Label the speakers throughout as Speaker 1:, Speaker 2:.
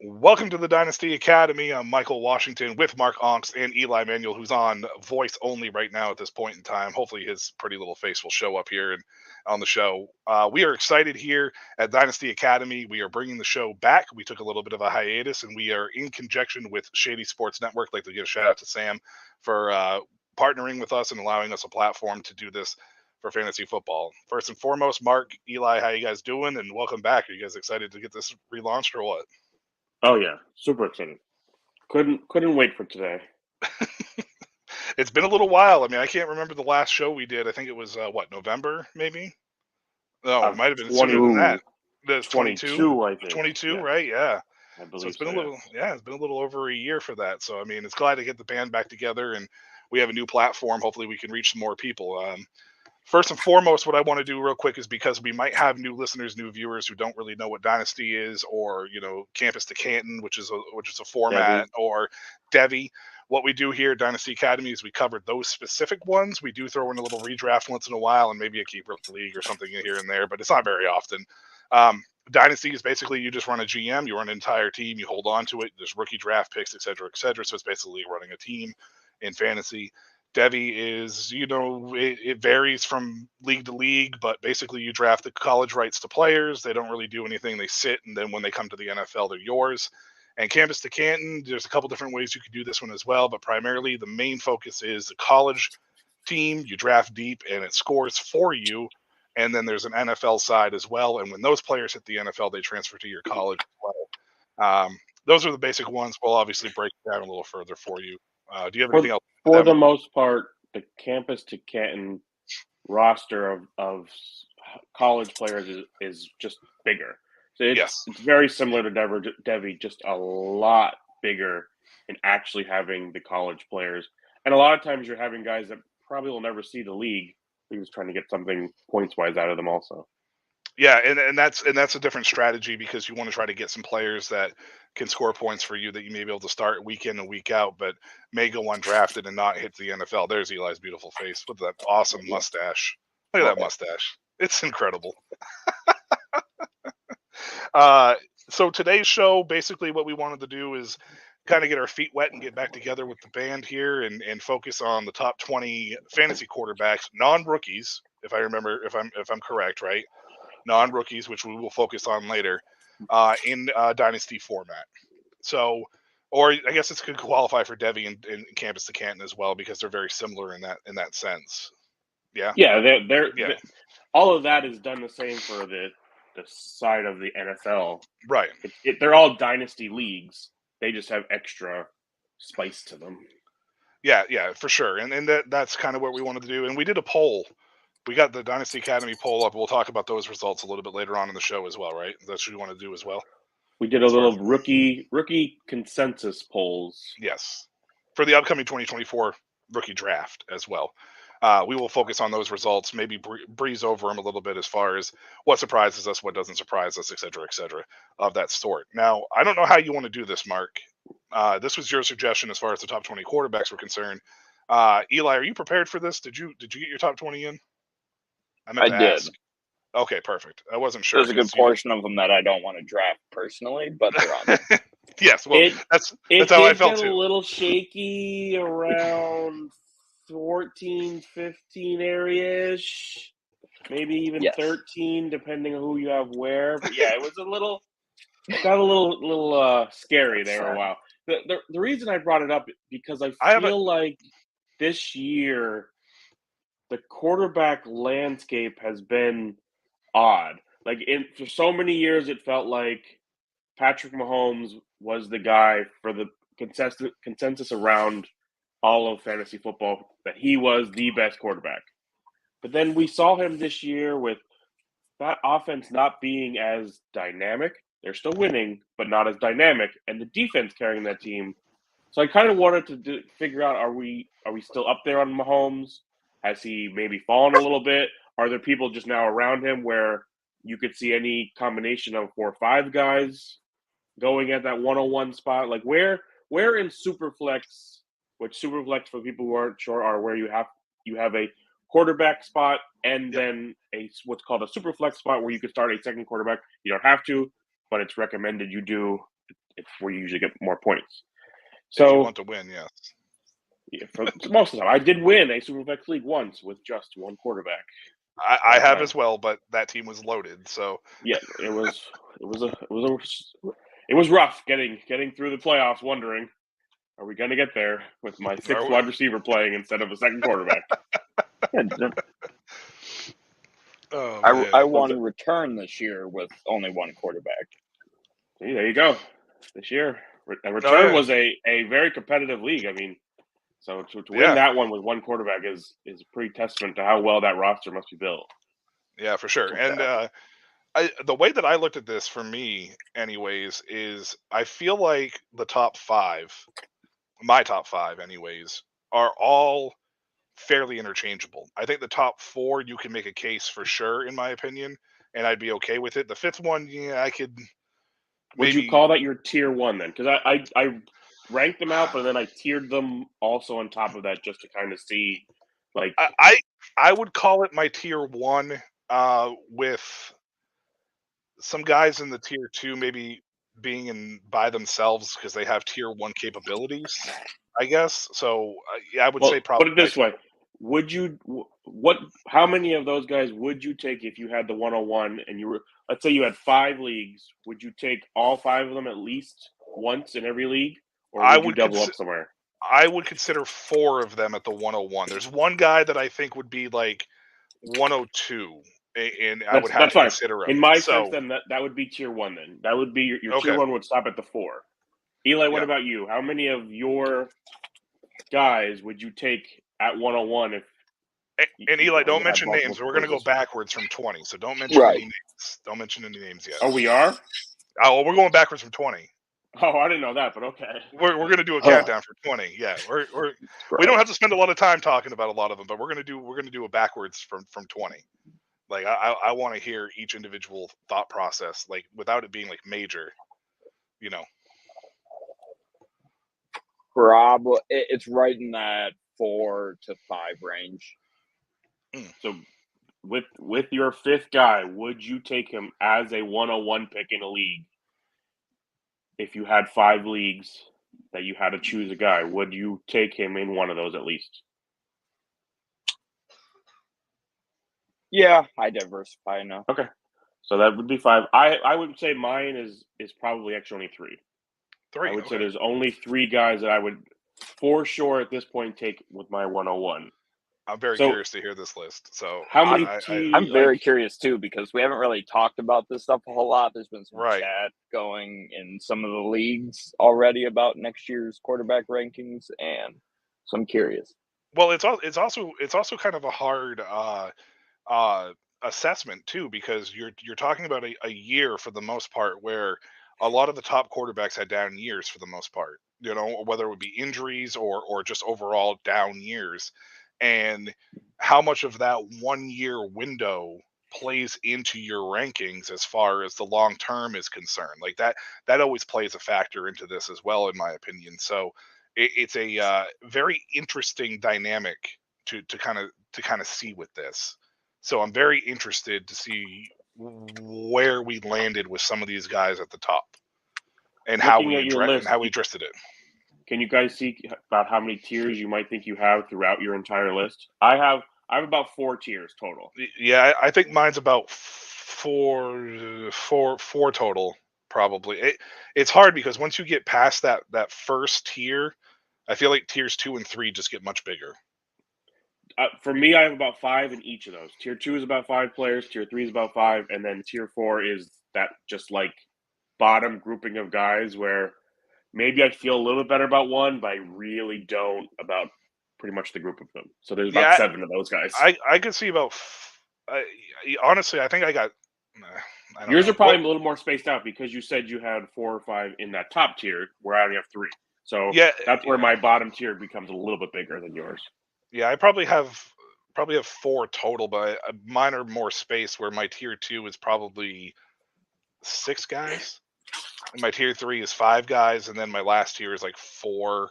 Speaker 1: Welcome to the Dynasty Academy. I'm Michael Washington with Mark Onks and Eli Manuel, who's on voice only right now at this point in time. Hopefully, his pretty little face will show up here and on the show. We are excited here at Dynasty Academy. We are bringing the show back. We took a little bit of a hiatus, and we are in conjunction with Shady Sports Network. I'd like to give a shout out to Sam for partnering with us and allowing us a platform to do this for fantasy football. First and foremost, Mark, Eli, how you guys doing? And welcome back. Are you guys excited to get this relaunched or what?
Speaker 2: Oh yeah, super excited. Couldn't wait for today.
Speaker 1: It's been a little while. I mean, I can't remember the last show we did. I think it was November, maybe. No, it might have been sooner than that. That's
Speaker 2: 22, I think.
Speaker 1: 22,
Speaker 2: Yeah,
Speaker 1: right? Yeah.
Speaker 2: I
Speaker 1: So
Speaker 2: believe
Speaker 1: it's been
Speaker 2: so.
Speaker 1: a little, yeah, it's been a little over a year for that. So I mean, it's glad to get the band back together, and we have a new platform. Hopefully, we can reach some more people. First and foremost, what I want to do real quick is because we might have new listeners, new viewers who don't really know what Dynasty is, or Campus to Canton, which is a format,
Speaker 2: Debbie.
Speaker 1: or Devi. What we do here at Dynasty Academy is we cover those specific ones. We do throw in a little redraft once in a while, and maybe a keeper league or something here and there, but it's not very often. Dynasty is basically you just run a GM, you run an entire team, you hold on to it. There's rookie draft picks, et cetera, et cetera. So it's basically running a team in fantasy. Devi is, it varies from league to league, but basically you draft the college rights to players. They don't really do anything. They sit, and then when they come to the NFL, they're yours. And Campus to Canton, there's a couple different ways you could do this one as well, but primarily the main focus is the college team. You draft deep, and it scores for you. And then there's an NFL side as well. And when those players hit the NFL, they transfer to your college as well. Those are the basic ones. We'll obviously break it down a little further for you. Do you have anything else?
Speaker 2: For the most part, the Campus to Canton roster of college players is just bigger. So
Speaker 1: Yes.
Speaker 2: it's very similar to Devi, just a lot bigger in actually having the college players. And a lot of times you're having guys that probably will never see the league. You're just trying to get something points wise out of them also.
Speaker 1: Yeah, and that's a different strategy because you want to try to get some players that can score points for you that you may be able to start week in and week out, but may go undrafted and not hit the NFL. There's Eli's beautiful face with that awesome mustache. Look at that mustache. It's incredible. So today's show, basically what we wanted to do is kind of get our feet wet and get back together with the band here and focus on the top 20 fantasy quarterbacks, non-rookies, if I'm correct, right? Non-rookies, which we will focus on later, in Dynasty format. So, or I guess it could qualify for Devi and Campus to Canton as well because they're very similar in that sense. Yeah.
Speaker 2: Yeah,
Speaker 1: Yeah.
Speaker 2: all of that is done the same for the side of the NFL.
Speaker 1: Right.
Speaker 2: They're all dynasty leagues. They just have extra spice to them.
Speaker 1: Yeah, for sure. And that's kind of what we wanted to do. And we did a poll. We got the Dynasty Academy poll up. We'll talk about those results a little bit later on in the show as well, right? That's what you want to do as well.
Speaker 2: We did a little rookie consensus polls.
Speaker 1: Yes, for the upcoming 2024 rookie draft as well. We will focus on those results, maybe breeze over them a little bit as far as what surprises us, what doesn't surprise us, et cetera, of that sort. Now, I don't know how you want to do this, Mark. This was your suggestion as far as the top 20 quarterbacks were concerned. Eli, are you prepared for this? Did you get your top 20 in?
Speaker 3: I did.
Speaker 1: Ask. Okay, perfect. I wasn't sure.
Speaker 3: There's a good portion of them that I don't want to draft personally, but they're on there.
Speaker 1: Yes, well, that's how I felt too.
Speaker 2: It did get a little shaky around 14, 15 area-ish, maybe even 13, depending on who you have where. But yeah, it was got a little scary there a while. The reason I brought it up because I feel like this year the quarterback landscape has been odd. Like for so many years, it felt like Patrick Mahomes was the guy for the consensus around all of fantasy football that he was the best quarterback. But then we saw him this year with that offense not being as dynamic. They're still winning, but not as dynamic, and the defense carrying that team. So I kind of wanted to figure out: are we still up there on Mahomes? Has he maybe fallen a little bit? Are there people just now around him where you could see any combination of 4 or 5 guys going at that 101 spot? Like where in Superflex, which Superflex for people who aren't sure are where you have a quarterback spot and then what's called a Superflex spot where you could start a second quarterback. You don't have to, but it's recommended you do. it's where you usually get more points.
Speaker 1: If you
Speaker 2: So
Speaker 1: want to win, yes.
Speaker 2: yeah, for most of the time, I did win a Superflex league once with just one quarterback.
Speaker 1: I have as well, but that team was loaded. So
Speaker 2: yeah, it was rough getting through the playoffs. Wondering, are we going to get there with my sixth wide receiver playing instead of a second quarterback?
Speaker 3: I won return this year with only one quarterback.
Speaker 2: See, there you go. This year, a return was a very competitive league. I mean, so to win that one with one quarterback is a pretty testament to how well that roster must be built.
Speaker 1: Yeah, for sure. And the way that I looked at this, for me, anyways, is I feel like the top five, my top five, anyways, are all fairly interchangeable. I think the top four you can make a case for sure, in my opinion, and I'd be okay with it. The fifth one, yeah, I could.
Speaker 2: Would you call that your tier one then? Because I ranked them out, but then I tiered them also on top of that just to kind of see, like
Speaker 1: I would call it my tier one, with some guys in the tier two maybe being in by themselves because they have tier one capabilities, I guess. So I would say probably.
Speaker 2: Put it this way: would you how many of those guys would you take if you had the 101 and you were, let's say you had 5 leagues? Would you take all 5 of them at least once in every league, or would you double up somewhere?
Speaker 1: I would consider 4 of them at the 101. There's one guy that I think would be like 102, and I would have to consider him.
Speaker 2: In my sense, then that would be tier one. Then that would be your tier one would stop at the 4. Eli, what about you? How many of your guys would you take at 101 if?
Speaker 1: And Eli, don't mention names. We're going to go backwards from 20, so don't mention any names. Don't mention any names yet.
Speaker 2: Oh, we are?
Speaker 1: Oh, we're going backwards from 20.
Speaker 2: Oh, I didn't know that, but okay.
Speaker 1: We're going to do a countdown for 20. Yeah, we don't have to spend a lot of time talking about a lot of them, but we're going to do a backwards from 20. Like I want to hear each individual thought process, like without it being like major, you know.
Speaker 3: Probably it's right in that 4 to 5 range.
Speaker 2: So with your 5th guy, would you take him as a 101 pick in a league? If you had 5 leagues that you had to choose a guy, would you take him in one of those at least?
Speaker 3: Yeah, I diversify enough.
Speaker 2: Okay, so that would be 5. I would say mine is probably actually only 3. I would say there's only 3 guys that I would for sure at this point take with my 101.
Speaker 1: I'm very curious to hear this list. So
Speaker 2: how many?
Speaker 3: I'm very curious too, because we haven't really talked about this stuff a whole lot. There's been some chat going in some of the leagues already about next year's quarterback rankings, and so I'm curious.
Speaker 1: Well, it's also kind of a hard assessment too, because you're talking about a year for the most part where a lot of the top quarterbacks had down years for the most part. You know, whether it would be injuries or just overall down years. And how much of that 1 year window plays into your rankings as far as the long term is concerned. Like that always plays a factor into this as well, in my opinion. So it's a very interesting dynamic to kind of see with this. So I'm very interested to see where we landed with some of these guys at the top and how we addressed it.
Speaker 2: Can you guys see about how many tiers you might think you have throughout your entire list? I have about 4 tiers total.
Speaker 1: Yeah, I think mine's about four total, probably. It's hard because once you get past that first tier, I feel like tiers 2 and 3 just get much bigger.
Speaker 2: For me, I have about 5 in each of those. Tier 2 is about 5 players, tier 3 is about 5, and then tier 4 is that just like bottom grouping of guys where maybe I feel a little bit better about one, but I really don't about pretty much the group of them. So there's about 7 of those guys.
Speaker 1: I could see about. Honestly, I think I got.
Speaker 2: Yours are probably a little more spaced out because you said you had 4 or 5 in that top tier, where I only have 3. So that's where my bottom tier becomes a little bit bigger than yours.
Speaker 1: Yeah, I probably have 4 total, but mine are more spaced. Where my tier 2 is probably 6 guys. And my tier 3 is 5 guys, and then my last tier is like 4.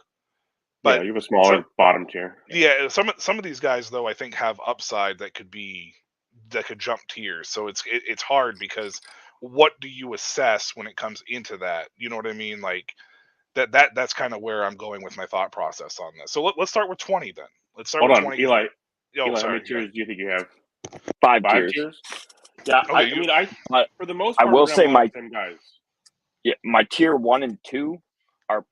Speaker 2: But you have a smaller bottom tier.
Speaker 1: Yeah, some of these guys though I think have upside that could jump tiers. So it's hard because what do you assess when it comes into that? You know what I mean? Like that's kind of where I'm going with my thought process on this. So let's start with 20 then. Let's start with 20.
Speaker 2: Eli.
Speaker 1: Oh,
Speaker 2: Eli,
Speaker 1: sorry,
Speaker 2: how many tiers do you think you have?
Speaker 3: Five
Speaker 2: tiers? Yeah,
Speaker 1: okay,
Speaker 2: for the most part,
Speaker 3: I will say my
Speaker 2: same guys.
Speaker 3: Yeah, my tier 1 and 2 are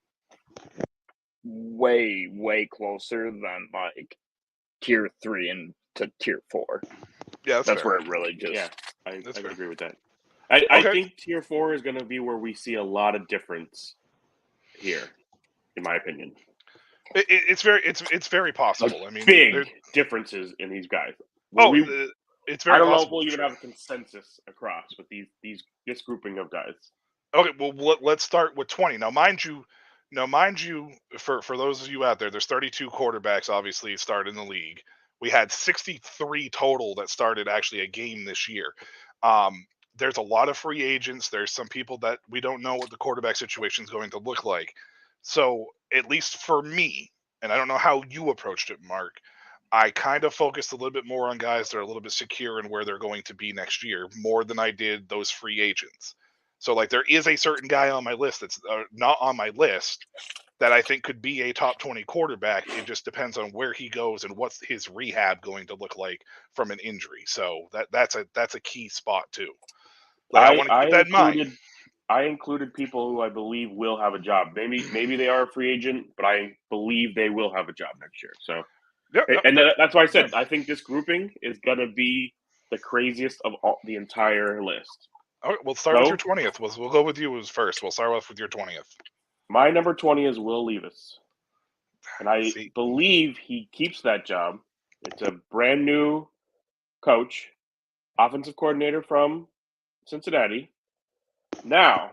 Speaker 3: way closer than like tier 3 and to tier 4.
Speaker 1: Yeah,
Speaker 3: that's where it really just.
Speaker 2: Yeah, I agree with that. I think tier 4 is going to be where we see a lot of difference here, in my opinion.
Speaker 1: It's very possible. I mean,
Speaker 2: big differences in these guys.
Speaker 1: It's very.
Speaker 2: I don't know
Speaker 1: possible
Speaker 2: if we'll even have a consensus across with this grouping of guys.
Speaker 1: Okay, well let's start with 20. Now, mind you, for those of you out there, there's 32 quarterbacks obviously start in the league. We had 63 total that started actually a game this year. There's a lot of free agents. There's some people that we don't know what the quarterback situation is going to look like. So at least for me, and I don't know how you approached it, Mark, I kind of focused a little bit more on guys that are a little bit secure in where they're going to be next year, more than I did those free agents. So like there is a certain guy on my list that's not on my list that I think could be a top 20 quarterback. It just depends on where he goes and what's his rehab going to look like from an injury. So that's a key spot too. Like I want to keep that in mind.
Speaker 2: I included people who I believe will have a job. Maybe they are a free agent, but I believe they will have a job next year. So, that's why I said I think this grouping is going to be the craziest of the entire list.
Speaker 1: All right, we'll start with your 20th. We'll go with you first. We'll start off with your 20th.
Speaker 2: My number 20 is Will Levis. And I believe he keeps that job. It's a brand new coach, offensive coordinator from Cincinnati. Now,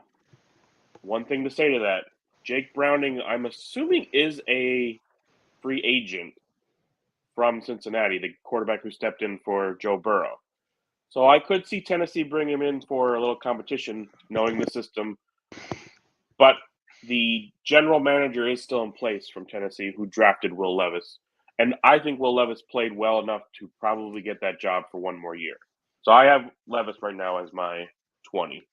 Speaker 2: one thing to say to that, Jake Browning, I'm assuming, is a free agent from Cincinnati, the quarterback who stepped in for Joe Burrow. So I could see Tennessee bring him in for a little competition, knowing the system. But the general manager is still in place from Tennessee, who drafted Will Levis. And I think Will Levis played well enough to probably get that job for one more year. So I have Levis right now as my 20.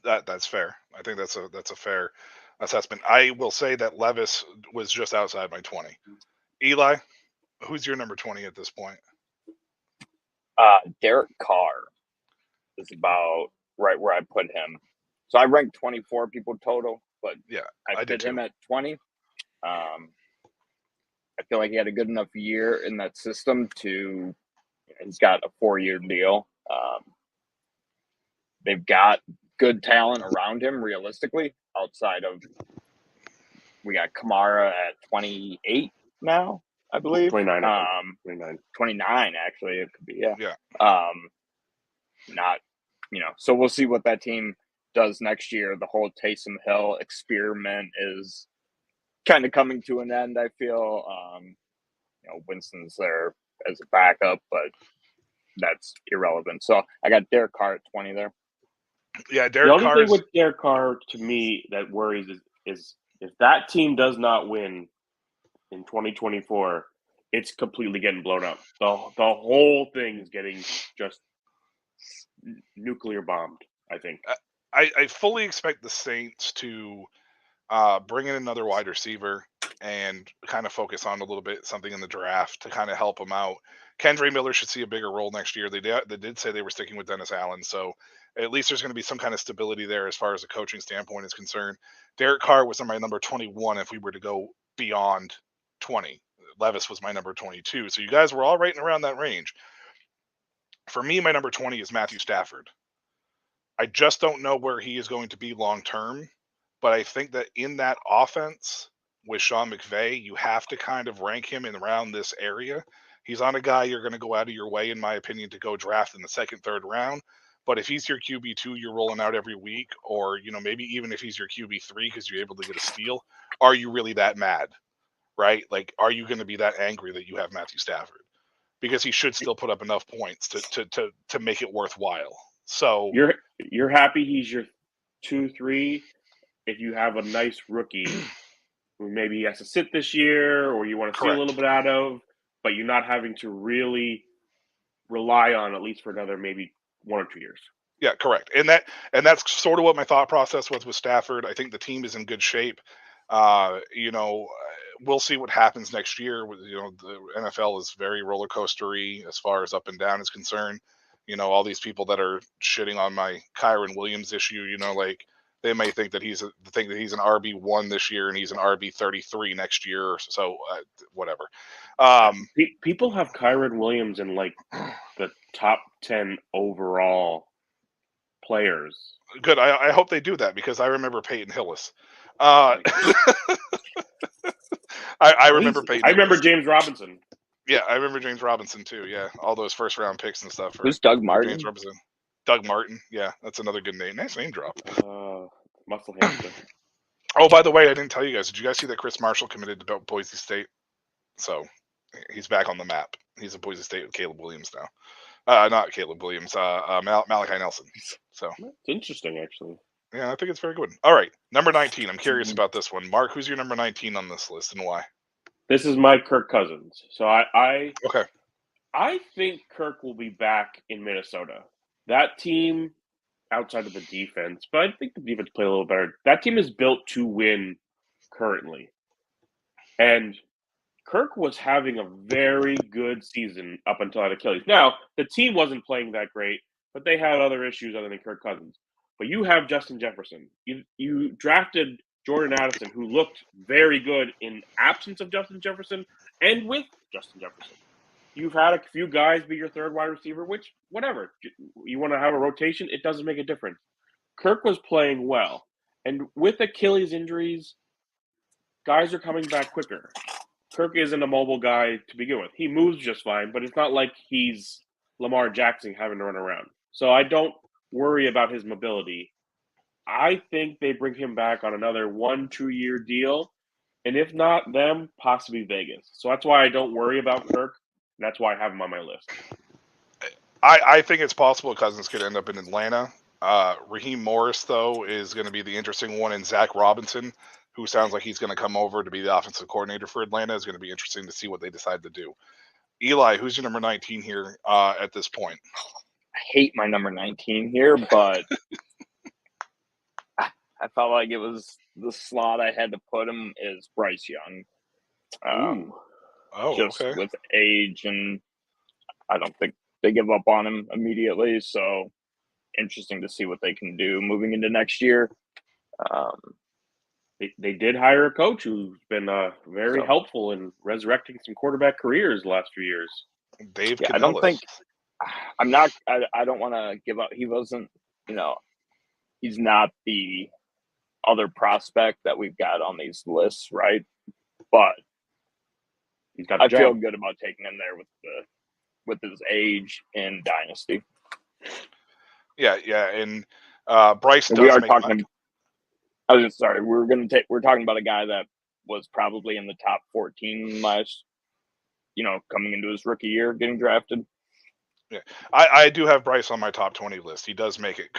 Speaker 1: That's fair. I think that's a fair assessment. I will say that Levis was just outside my 20. Eli, who's your number 20 at this point?
Speaker 3: Derek Carr is about right where I put him. So I ranked 24 people total, but
Speaker 1: yeah,
Speaker 3: I put him at 20. I feel like he had a good enough year in that system to. He's got a 4-year deal. They've got good talent around him, realistically. Outside of, we got Kamara at 28 now, I believe.
Speaker 2: 29.
Speaker 3: 29 actually, it could be.
Speaker 1: Yeah.
Speaker 3: Not, so we'll see what that team does next year. The whole Taysom Hill experiment is kind of coming to an end, I feel. Winston's there as a backup, but that's irrelevant. So I got Derek Carr at 20 there.
Speaker 1: Yeah, Derek Carr.
Speaker 2: The only thing with Derek Carr to me that worries is if that team does not win in 2024, it's completely getting blown up. The whole thing is getting just nuclear bombed, I think.
Speaker 1: I fully expect the Saints to bring in another wide receiver and kind of focus on a little bit something in the draft to kind of help them out. Kendre Miller should see a bigger role next year. They did say they were sticking with Dennis Allen, so at least there's going to be some kind of stability there as far as a coaching standpoint is concerned. Derek Carr was my number 21 if we were to go beyond 20. Levis was my number 22. So you guys were all right around that range. For me, my number 20 is Matthew Stafford. I just don't know where he is going to be long term, but I think that in that offense with Sean McVay, you have to kind of rank him in around this area. He's not a guy you're going to go out of your way, in my opinion, to go draft in the second, third round. But if he's your QB2, you're rolling out every week, or maybe even if he's your QB3 because you're able to get a steal, are you really that mad, right? Like, are you going to be that angry that you have Matthew Stafford? Because he should still put up enough points to make it worthwhile. So
Speaker 2: you're happy he's your 2-3 if you have a nice rookie who maybe he has to sit this year or you want to see a little bit out of, but you're not having to really rely on at least for another maybe 1 or 2 years.
Speaker 1: Yeah, correct. And that's sort of what my thought process was with Stafford. I think the team is in good shape. We'll see what happens next year. The NFL is very roller coastery as far as up and down is concerned. All these people that are shitting on my Kyron Williams issue, they may think that he's an RB1 this year and he's an RB33 next year. So whatever.
Speaker 2: People have Kyron Williams in like the top 10 overall players.
Speaker 1: Good. I hope they do that because I remember Peyton Hillis. I remember Peyton.
Speaker 2: I remember James Robinson.
Speaker 1: Yeah, I remember James Robinson too. Yeah, all those first round picks and stuff.
Speaker 3: Who's Doug Martin?
Speaker 1: James Robinson. Doug Martin. Yeah, that's another good name. Nice name drop.
Speaker 2: Muscle hamster.
Speaker 1: Oh, by the way, I didn't tell you guys. Did you guys see that Chris Marshall committed to Boise State? So he's back on the map. He's at Boise State with Caleb Williams now. Not Caleb Williams. Malachi Nelson. So
Speaker 2: that's interesting, actually.
Speaker 1: Yeah, I think it's very good. All right, number 19. I'm curious about this one. Mark, who's your number 19 on this list and why?
Speaker 2: This is my Kirk Cousins. So I think Kirk will be back in Minnesota. That team, outside of the defense, but I think the defense play a little better. That team is built to win currently. And Kirk was having a very good season up until that Achilles. Now, the team wasn't playing that great, but they had other issues other than Kirk Cousins. But you have Justin Jefferson. You drafted Jordan Addison, who looked very good in absence of Justin Jefferson and with Justin Jefferson. You've had a few guys be your third wide receiver, which, whatever. You want to have a rotation, it doesn't make a difference. Kirk was playing well. And with Achilles injuries, guys are coming back quicker. Kirk isn't a mobile guy to begin with. He moves just fine, but it's not like he's Lamar Jackson having to run around. So I don't worry about his mobility. I think they bring him back on another 1-2 year deal. And if not them, possibly Vegas. So that's why I don't worry about Kirk. And that's why I have him on my list.
Speaker 1: I think it's possible Cousins could end up in Atlanta. Raheem Morris, though, is going to be the interesting one. And Zach Robinson, who sounds like he's going to come over to be the offensive coordinator for Atlanta, is going to be interesting to see what they decide to do. Eli, who's your number 19 here at this point?
Speaker 3: I hate my number 19 here, but I felt like it was the slot I had to put him is Bryce Young.
Speaker 1: Okay.
Speaker 3: With age, and I don't think they give up on him immediately. So interesting to see what they can do moving into next year.
Speaker 2: They did hire a coach who's been very helpful in resurrecting some quarterback careers the last few years.
Speaker 1: Dave Canellis.
Speaker 3: I don't want to give up. He wasn't, he's not the other prospect that we've got on these lists, right? But
Speaker 2: he's got. I
Speaker 3: feel good about taking him there with his age in Dynasty.
Speaker 1: Yeah, and Bryce.
Speaker 3: And we are talking. We're talking about a guy that was probably in the top 14 last, coming into his rookie year, getting drafted.
Speaker 1: Yeah, I do have Bryce on my top 20 list. He does make it.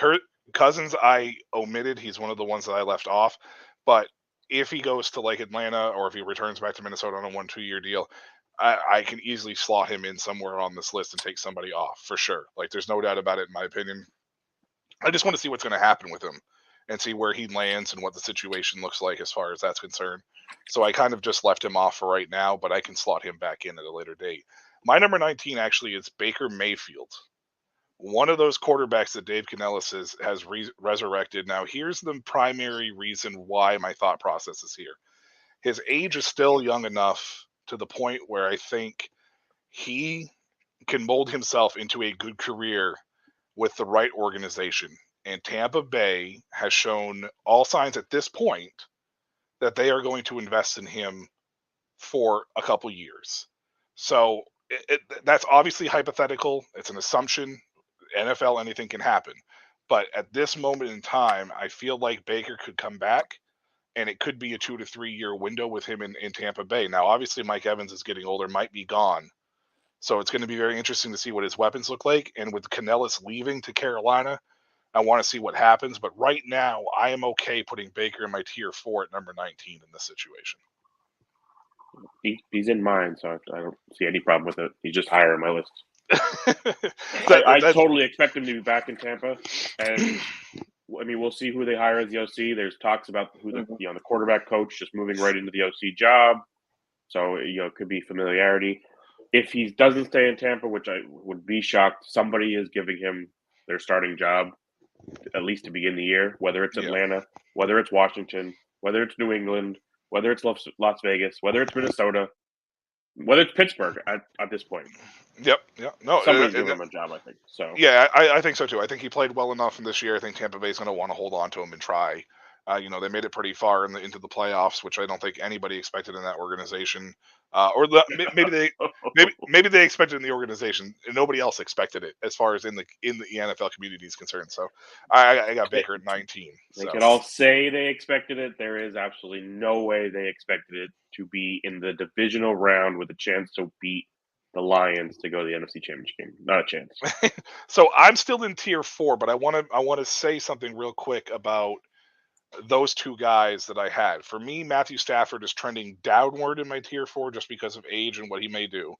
Speaker 1: Cousins, I omitted. He's one of the ones that I left off. But if he goes to like Atlanta or if he returns back to Minnesota on a 1-2 year deal, I can easily slot him in somewhere on this list and take somebody off for sure. Like, there's no doubt about it, in my opinion. I just want to see what's going to happen with him and see where he lands and what the situation looks like as far as that's concerned. So I kind of just left him off for right now, but I can slot him back in at a later date. My number 19 actually is Baker Mayfield, one of those quarterbacks that Dave Canellis has resurrected. Now, here's the primary reason why my thought process is here. His age is still young enough to the point where I think he can mold himself into a good career with the right organization. And Tampa Bay has shown all signs at this point that they are going to invest in him for a couple years. So that's obviously hypothetical. It's an assumption. NFL, anything can happen. But at this moment in time, I feel like Baker could come back, and it could be a 2 to 3 year window with him in Tampa Bay. Now, obviously, Mike Evans is getting older, might be gone. So it's going to be very interesting to see what his weapons look like. And with Canellis leaving to Carolina, I want to see what happens. But right now, I am okay putting Baker in my tier 4 at number 19 in this situation.
Speaker 2: He's in mine, so I don't see any problem with it. He's just higher on my list. I totally expect him to be back in Tampa, and I mean, we'll see who they hire as the OC. There's talks about who the quarterback coach just moving right into the OC job, so it could be familiarity. If he doesn't stay in Tampa, which I would be shocked, somebody is giving him their starting job at least to begin the year. Whether it's Atlanta, whether it's Washington, whether it's New England, whether it's Las Vegas, whether it's Minnesota, whether it's Pittsburgh at this point.
Speaker 1: Yep. No,
Speaker 2: somebody's giving him a job, I think. So
Speaker 1: yeah, I think so too. I think he played well enough in this year. I think Tampa Bay's going to want to hold on to him and try. They made it pretty far into the playoffs, which I don't think anybody expected in that organization. Maybe they expected in the organization, and nobody else expected it as far as in the NFL community is concerned. So I got Baker at 19.
Speaker 2: They could all say they expected it. There is absolutely no way they expected it to be in the divisional round with a chance to beat the Lions to go to the NFC Championship game. Not a chance.
Speaker 1: So I'm still in tier 4, but I want to say something real quick about those two guys that I had. For me, Matthew Stafford is trending downward in my tier 4 just because of age and what he may do.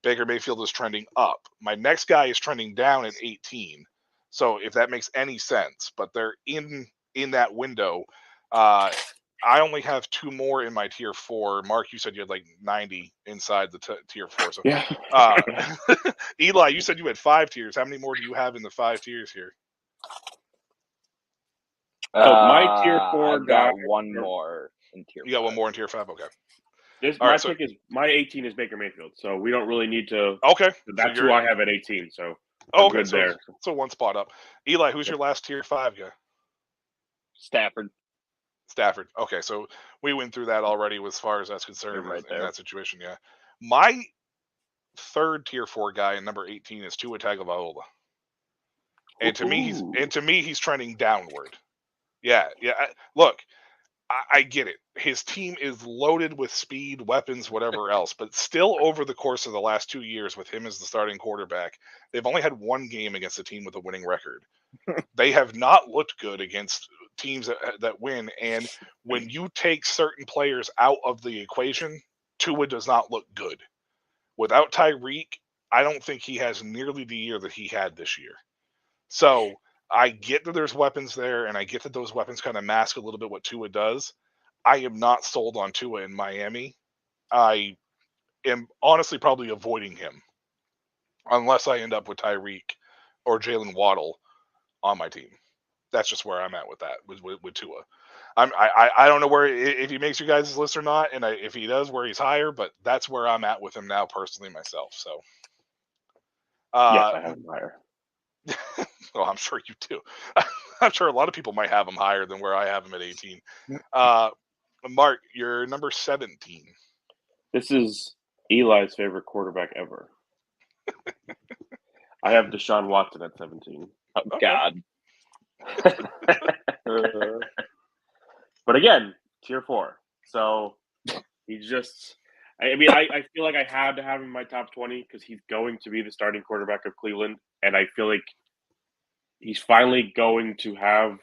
Speaker 1: Baker Mayfield is trending up. My next guy is trending down at 18. So if that makes any sense, but they're in that window. I only have 2 more in my tier 4. Mark, you said you had like 90 inside the tier 4. So
Speaker 2: yeah.
Speaker 1: Eli, you said you had 5 tiers. How many more do you have in the 5 tiers here?
Speaker 2: So my tier 4
Speaker 3: got one more in tier 5.
Speaker 1: You got one more in tier 5? Okay.
Speaker 2: My 18 is Baker Mayfield, so we don't really need to.
Speaker 1: Okay.
Speaker 2: That's who I have at 18. So
Speaker 1: okay, so one spot up. Eli, who's your last tier 5 guy? Stafford. Okay, so we went through that already as far as that's concerned in that situation. Yeah. My third tier 4 guy in number 18 is Tua Tagovailoa. And to me he's trending downward. Yeah. Look, I get it. His team is loaded with speed, weapons, whatever else, but still over the course of the last 2 years with him as the starting quarterback, they've only had one game against a team with a winning record. They have not looked good against teams that win. And when you take certain players out of the equation, Tua does not look good. Without Tyreek, I don't think he has nearly the year that he had this year. So I get that there's weapons there, and I get that those weapons kind of mask a little bit what Tua does. I am not sold on Tua in Miami. I am honestly probably avoiding him unless I end up with Tyreek or Jalen Waddle on my team. That's just where I'm at with that, with Tua. I don't know where if he makes you guys' list or not, and if he does, where he's higher, but that's where I'm at with him now personally myself. So,
Speaker 2: yes, I have him higher.
Speaker 1: Well, I'm sure you do. I'm sure a lot of people might have him higher than where I have him at 18. Mark, you're number 17.
Speaker 2: This is Eli's favorite quarterback ever. I have Deshaun Watson at 17.
Speaker 3: Oh, God.
Speaker 2: But again, tier 4. So he's just I feel like I had to have him in my top 20 because he's going to be the starting quarterback of Cleveland, and I feel like he's finally going to have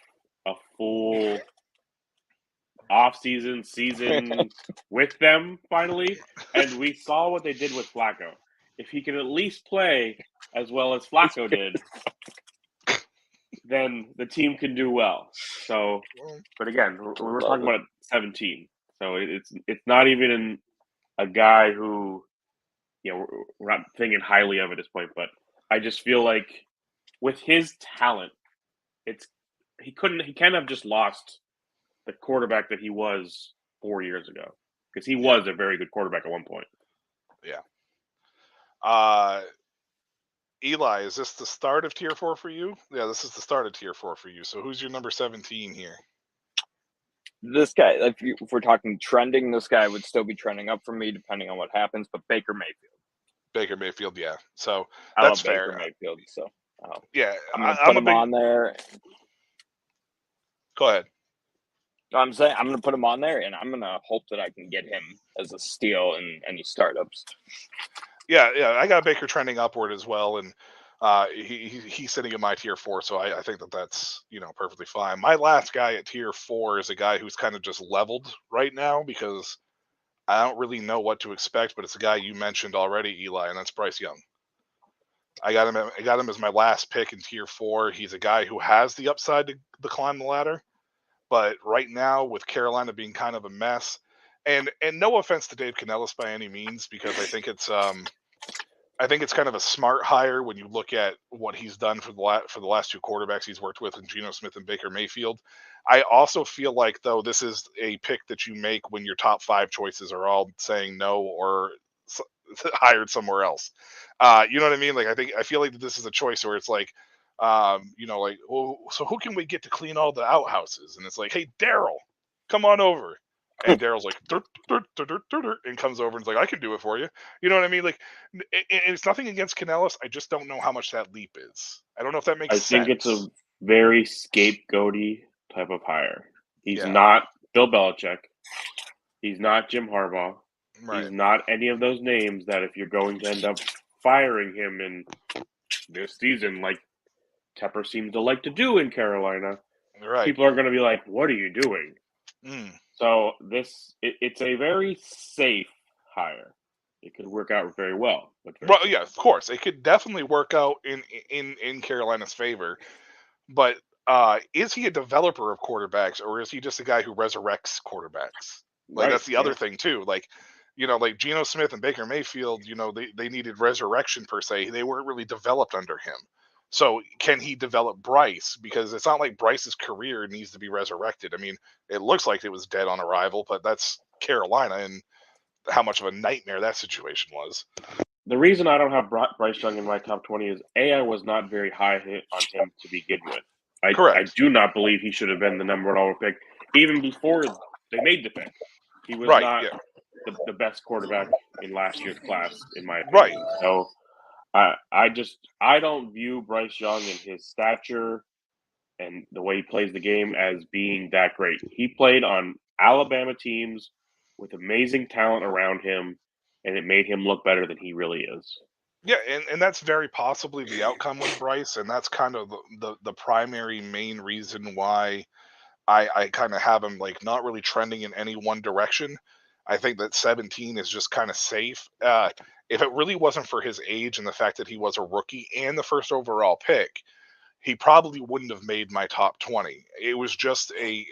Speaker 2: a full season with them finally. And we saw what they did with Flacco. If he can at least play as well as Flacco did, then the team can do well. So, but again, we're talking about 17. So it's not even a guy who, we're not thinking highly of at this point. But I just feel like with his talent, he can't have just lost the quarterback that he was 4 years ago, because he was a very good quarterback at one point.
Speaker 1: Yeah. Eli, is this the start of tier 4 for you? Yeah, this is the start of tier 4 for you. So who's your number 17 here?
Speaker 3: This guy, if we're talking trending, this guy would still be trending up for me depending on what happens, but Baker Mayfield. Yeah. So that's fair.
Speaker 2: Baker Mayfield, so
Speaker 1: yeah,
Speaker 3: I'm going to put him on there.
Speaker 1: Go ahead.
Speaker 3: I'm saying I'm going to put him on there, and I'm going to hope that I can get him as a steal in any startups.
Speaker 1: Yeah, I got Baker trending upward as well, and he's sitting in my tier 4, so I think that's perfectly fine. My last guy at tier 4 is a guy who's kind of just leveled right now because I don't really know what to expect, but it's a guy you mentioned already, Eli, and that's Bryce Young. I got him as my last pick in tier 4. He's a guy who has the upside to climb the ladder, but right now with Carolina being kind of a mess, and no offense to Dave Canellis by any means, because I think it's kind of a smart hire when you look at what he's done for the last 2 quarterbacks he's worked with, in Geno Smith and Baker Mayfield. I also feel like, though, this is a pick that you make when your top 5 choices are all saying no or hired somewhere else. You know what I mean? Like, I feel like this is a choice where it's like, like, oh, so who can we get to clean all the outhouses? And it's like, hey, Daryl, come on over. And Daryl's like, dur, dur, dur, dur, dur, dur, and comes over and is like, I can do it for you. You know what I mean? Like, it's nothing against Canellis. I just don't know how much that leap is. I don't know if that makes sense.
Speaker 2: I think it's a very scapegoaty type of hire. He's not Bill Belichick. He's not Jim Harbaugh. Right. He's not any of those names that if you're going to end up firing him in this season, like Tepper seems to like to do in Carolina,
Speaker 1: right,
Speaker 2: people are going to be like, what are you doing? So it's a very safe hire. It could work out very well.
Speaker 1: Well, yeah, of course. It could definitely work out in Carolina's favor. But is he a developer of quarterbacks, or is he just a guy who resurrects quarterbacks? Like, right, that's the other thing too. Like, like Geno Smith and Baker Mayfield, they needed resurrection per se. They weren't really developed under him. So can he develop Bryce? Because it's not like Bryce's career needs to be resurrected. I mean, it looks like it was dead on arrival, but that's Carolina and how much of a nightmare that situation was.
Speaker 2: The reason I don't have Bryce Young in my top 20 is, I was not very high on him to begin with. I do not believe he should have been the number 1 overall pick, even before they made the pick. He was not the best quarterback in last year's class, in my opinion.
Speaker 1: Right.
Speaker 2: So I don't view Bryce Young and his stature and the way he plays the game as being that great. He played on Alabama teams with amazing talent around him, and it made him look better than he really is.
Speaker 1: Yeah, and that's very possibly the outcome with Bryce, and that's kind of the primary main reason why I kind of have him like not really trending in any one direction. I think that 17 is just kind of safe. If it really wasn't for his age and the fact that he was a rookie and the first overall pick, he probably wouldn't have made my top 20. It was just a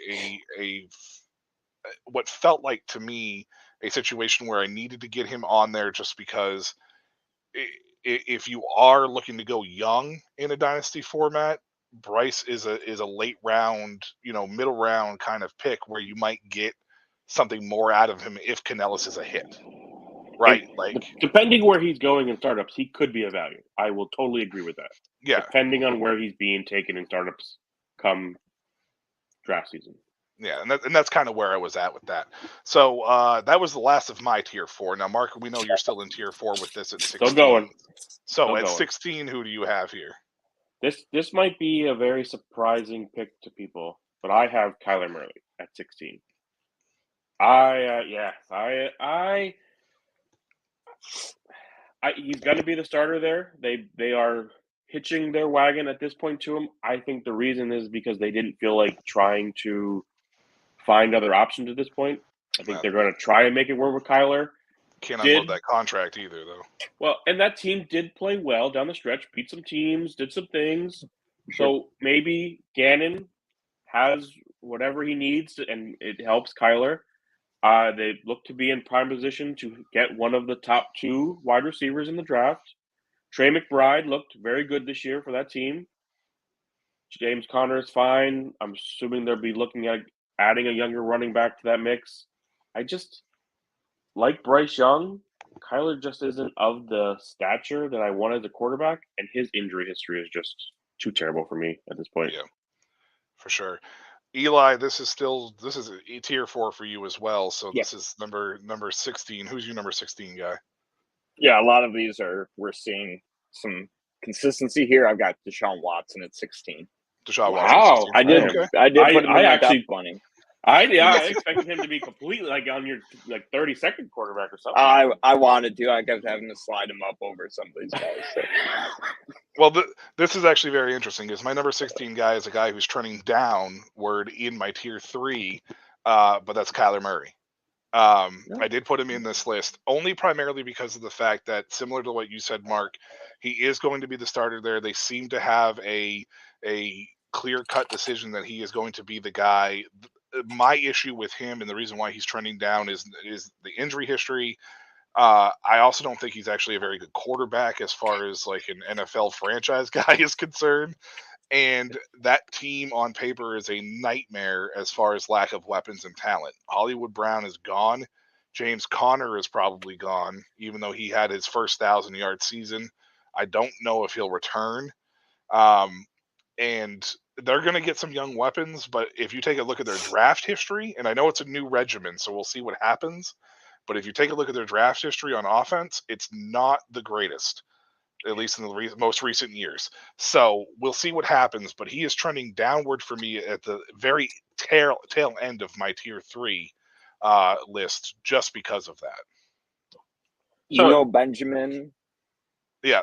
Speaker 1: what felt like to me a situation where I needed to get him on there just because if you are looking to go young in a dynasty format, Bryce is a late round, middle round kind of pick where you might get something more out of him if Canellis is a hit. Right,
Speaker 2: and like depending where he's going in startups, he could be a value. I will totally agree with that.
Speaker 1: Yeah,
Speaker 2: depending on where he's being taken in startups come draft season.
Speaker 1: Yeah, and that's kind of where I was at with that. So that was the last of my tier 4. Now, Mark, we know you're still in tier 4 with this at 16.
Speaker 2: Still going.
Speaker 1: So at 16, who do you have here?
Speaker 2: This might be a very surprising pick to people, but I have Kyler Murray at 16. He's going to be the starter there. They are hitching their wagon at this point to him. I think the reason is because they didn't feel like trying to find other options at this point. I think they're going to try and make it work with Kyler.
Speaker 1: Can't unload that contract either, though.
Speaker 2: Well, and that team did play well down the stretch, beat some teams, did some things. So maybe Gannon has whatever he needs, and it helps Kyler. They look to be in prime position to get one of the top 2 wide receivers in the draft. Trey McBride looked very good this year for that team. James Conner is fine. I'm assuming they'll be looking at adding a younger running back to that mix. I just like Bryce Young. Kyler just isn't of the stature that I want as a quarterback, and his injury history is just too terrible for me at this point.
Speaker 1: Yeah, for sure. Eli, this is a tier 4 for you as well. So this is number 16. Who's your number 16 guy?
Speaker 3: Yeah, a lot of these we're seeing some consistency here. I've got Deshaun Watson at 16.
Speaker 1: Deshaun Watson.
Speaker 3: I did put him in my top 20.
Speaker 2: I expected him to be completely like on your 32nd quarterback or something.
Speaker 3: I wanted to. I kept having to slide him up over some of these guys. So.
Speaker 1: Well, this is actually very interesting because my number 16 guy is a guy who's trending downward in my tier 3, but that's Kyler Murray. I did put him in this list only primarily because of the fact that, similar to what you said, Mark, he is going to be the starter there. They seem to have a clear-cut decision that he is going to be the guy. My issue with him, and the reason why he's trending down, is the injury history. I also don't think he's actually a very good quarterback as far as like an NFL franchise guy is concerned. And that team on paper is a nightmare as far as lack of weapons and talent. Hollywood Brown is gone. James Conner is probably gone, even though he had his first 1,000-yard season. I don't know if he'll return. And they're going to get some young weapons, but if you take a look at their draft history, and I know it's a new regimen, so we'll see what happens, but if you take a look at their draft history on offense, it's not the greatest, at least in the most recent years. So we'll see what happens, but he is trending downward for me at the very tail end of my tier 3 list just because of that.
Speaker 3: Benjamin.
Speaker 1: Yeah.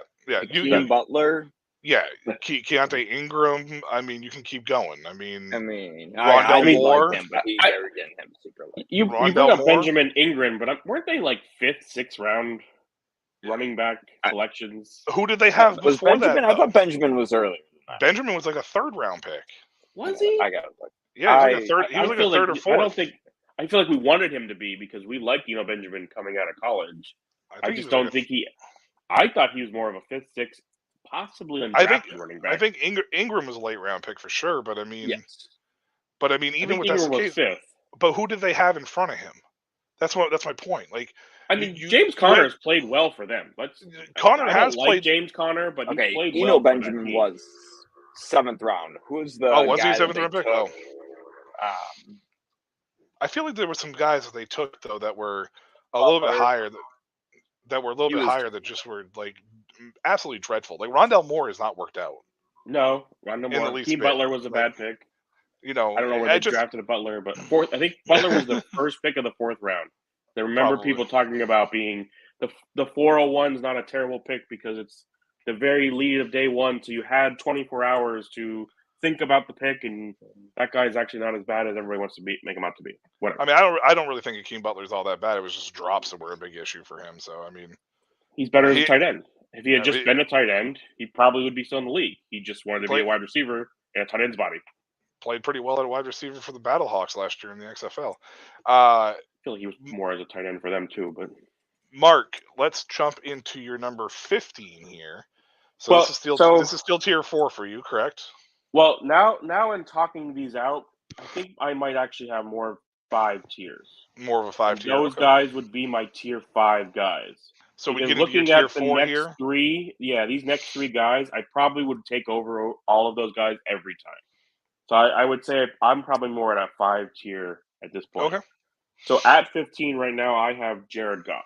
Speaker 3: Ian Butler.
Speaker 1: Yeah, Keontae Ingram. I mean, you can keep going. I mean,
Speaker 3: Rondell Moore. Like him, but he's never getting him super late.
Speaker 2: You bring up Benjamin Ingram, but weren't they like 5th, 6th round running back selections?
Speaker 1: Who did they have before that?
Speaker 3: I thought Benjamin was earlier.
Speaker 1: Benjamin was like a 3rd round pick.
Speaker 2: Was he?
Speaker 3: I got it.
Speaker 1: Yeah, he was like a 3rd or 4th.
Speaker 2: I feel like we wanted him to be because we liked Benjamin coming out of college. I just don't think I thought he was more of a 5th, 6th. Possibly undrafted running back.
Speaker 1: I think Ingram was a late round pick for sure, but I mean,
Speaker 3: yes.
Speaker 1: Even with that case,
Speaker 2: 5th.
Speaker 1: But who did they have in front of him? That's my point. Like,
Speaker 2: James Conner has played well for them.
Speaker 1: Conner has played.
Speaker 2: James Conner, but he played
Speaker 3: well. Benjamin was 7th round. Who's the?
Speaker 1: Was he 7th round pick? Oh, I feel like there were some guys that they took though that were a little bit higher. That were a little bit higher that just were like absolutely dreadful. Like Rondell Moore has not worked out.
Speaker 2: No, Rondell Moore. Keem Butler was a bad pick. I don't know where they drafted a Butler, but I think Butler was the first pick of the 4th round. I remember people talking about being the 401 is not a terrible pick because it's the very lead of day 1, so you had 24 hours to think about the pick, and that guy's actually not as bad as everybody wants to make him out to be. Whatever.
Speaker 1: I mean, I don't really think Keem Butler's all that bad. It was just drops that were a big issue for him. So I mean,
Speaker 2: he's better as a tight end. If he had just been a tight end, he probably would be still in the league. He just wanted to be a wide receiver in a tight end's body.
Speaker 1: Played pretty well at a wide receiver for the Battlehawks last year in the XFL.
Speaker 2: I feel like he was more as a tight end for them too. But
Speaker 1: Mark, let's jump into your number 15 here. So this is still tier 4 for you, correct?
Speaker 2: Well, now in talking these out, I think I might actually have more 5 tiers.
Speaker 1: More of a 5 tier.
Speaker 2: Those guys would be my tier 5 guys.
Speaker 1: So we get
Speaker 2: looking
Speaker 1: tier
Speaker 2: at the
Speaker 1: 4
Speaker 2: next
Speaker 1: here?
Speaker 2: 3, these next 3 guys, I probably would take over all of those guys every time. So I would say I'm probably more at a 5 tier at this point.
Speaker 1: Okay.
Speaker 2: So at 15 right now, I have Jared Goff.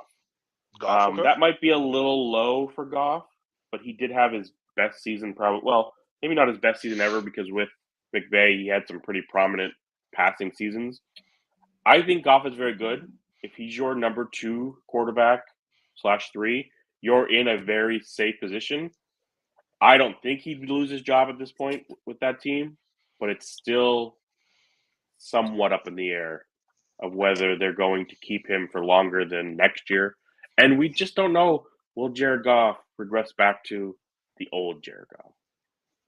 Speaker 1: Okay.
Speaker 2: That might be a little low for Goff, but he did have his best season probably. Well, maybe not his best season ever because with McVay, he had some pretty prominent passing seasons. I think Goff is very good. If he's your number 2 quarterback /3, you're in a very safe position. I don't think he'd lose his job at this point with that team, but it's still somewhat up in the air of whether they're going to keep him for longer than next year. And we just don't know, will Jared Goff regress back to the old Jared Goff?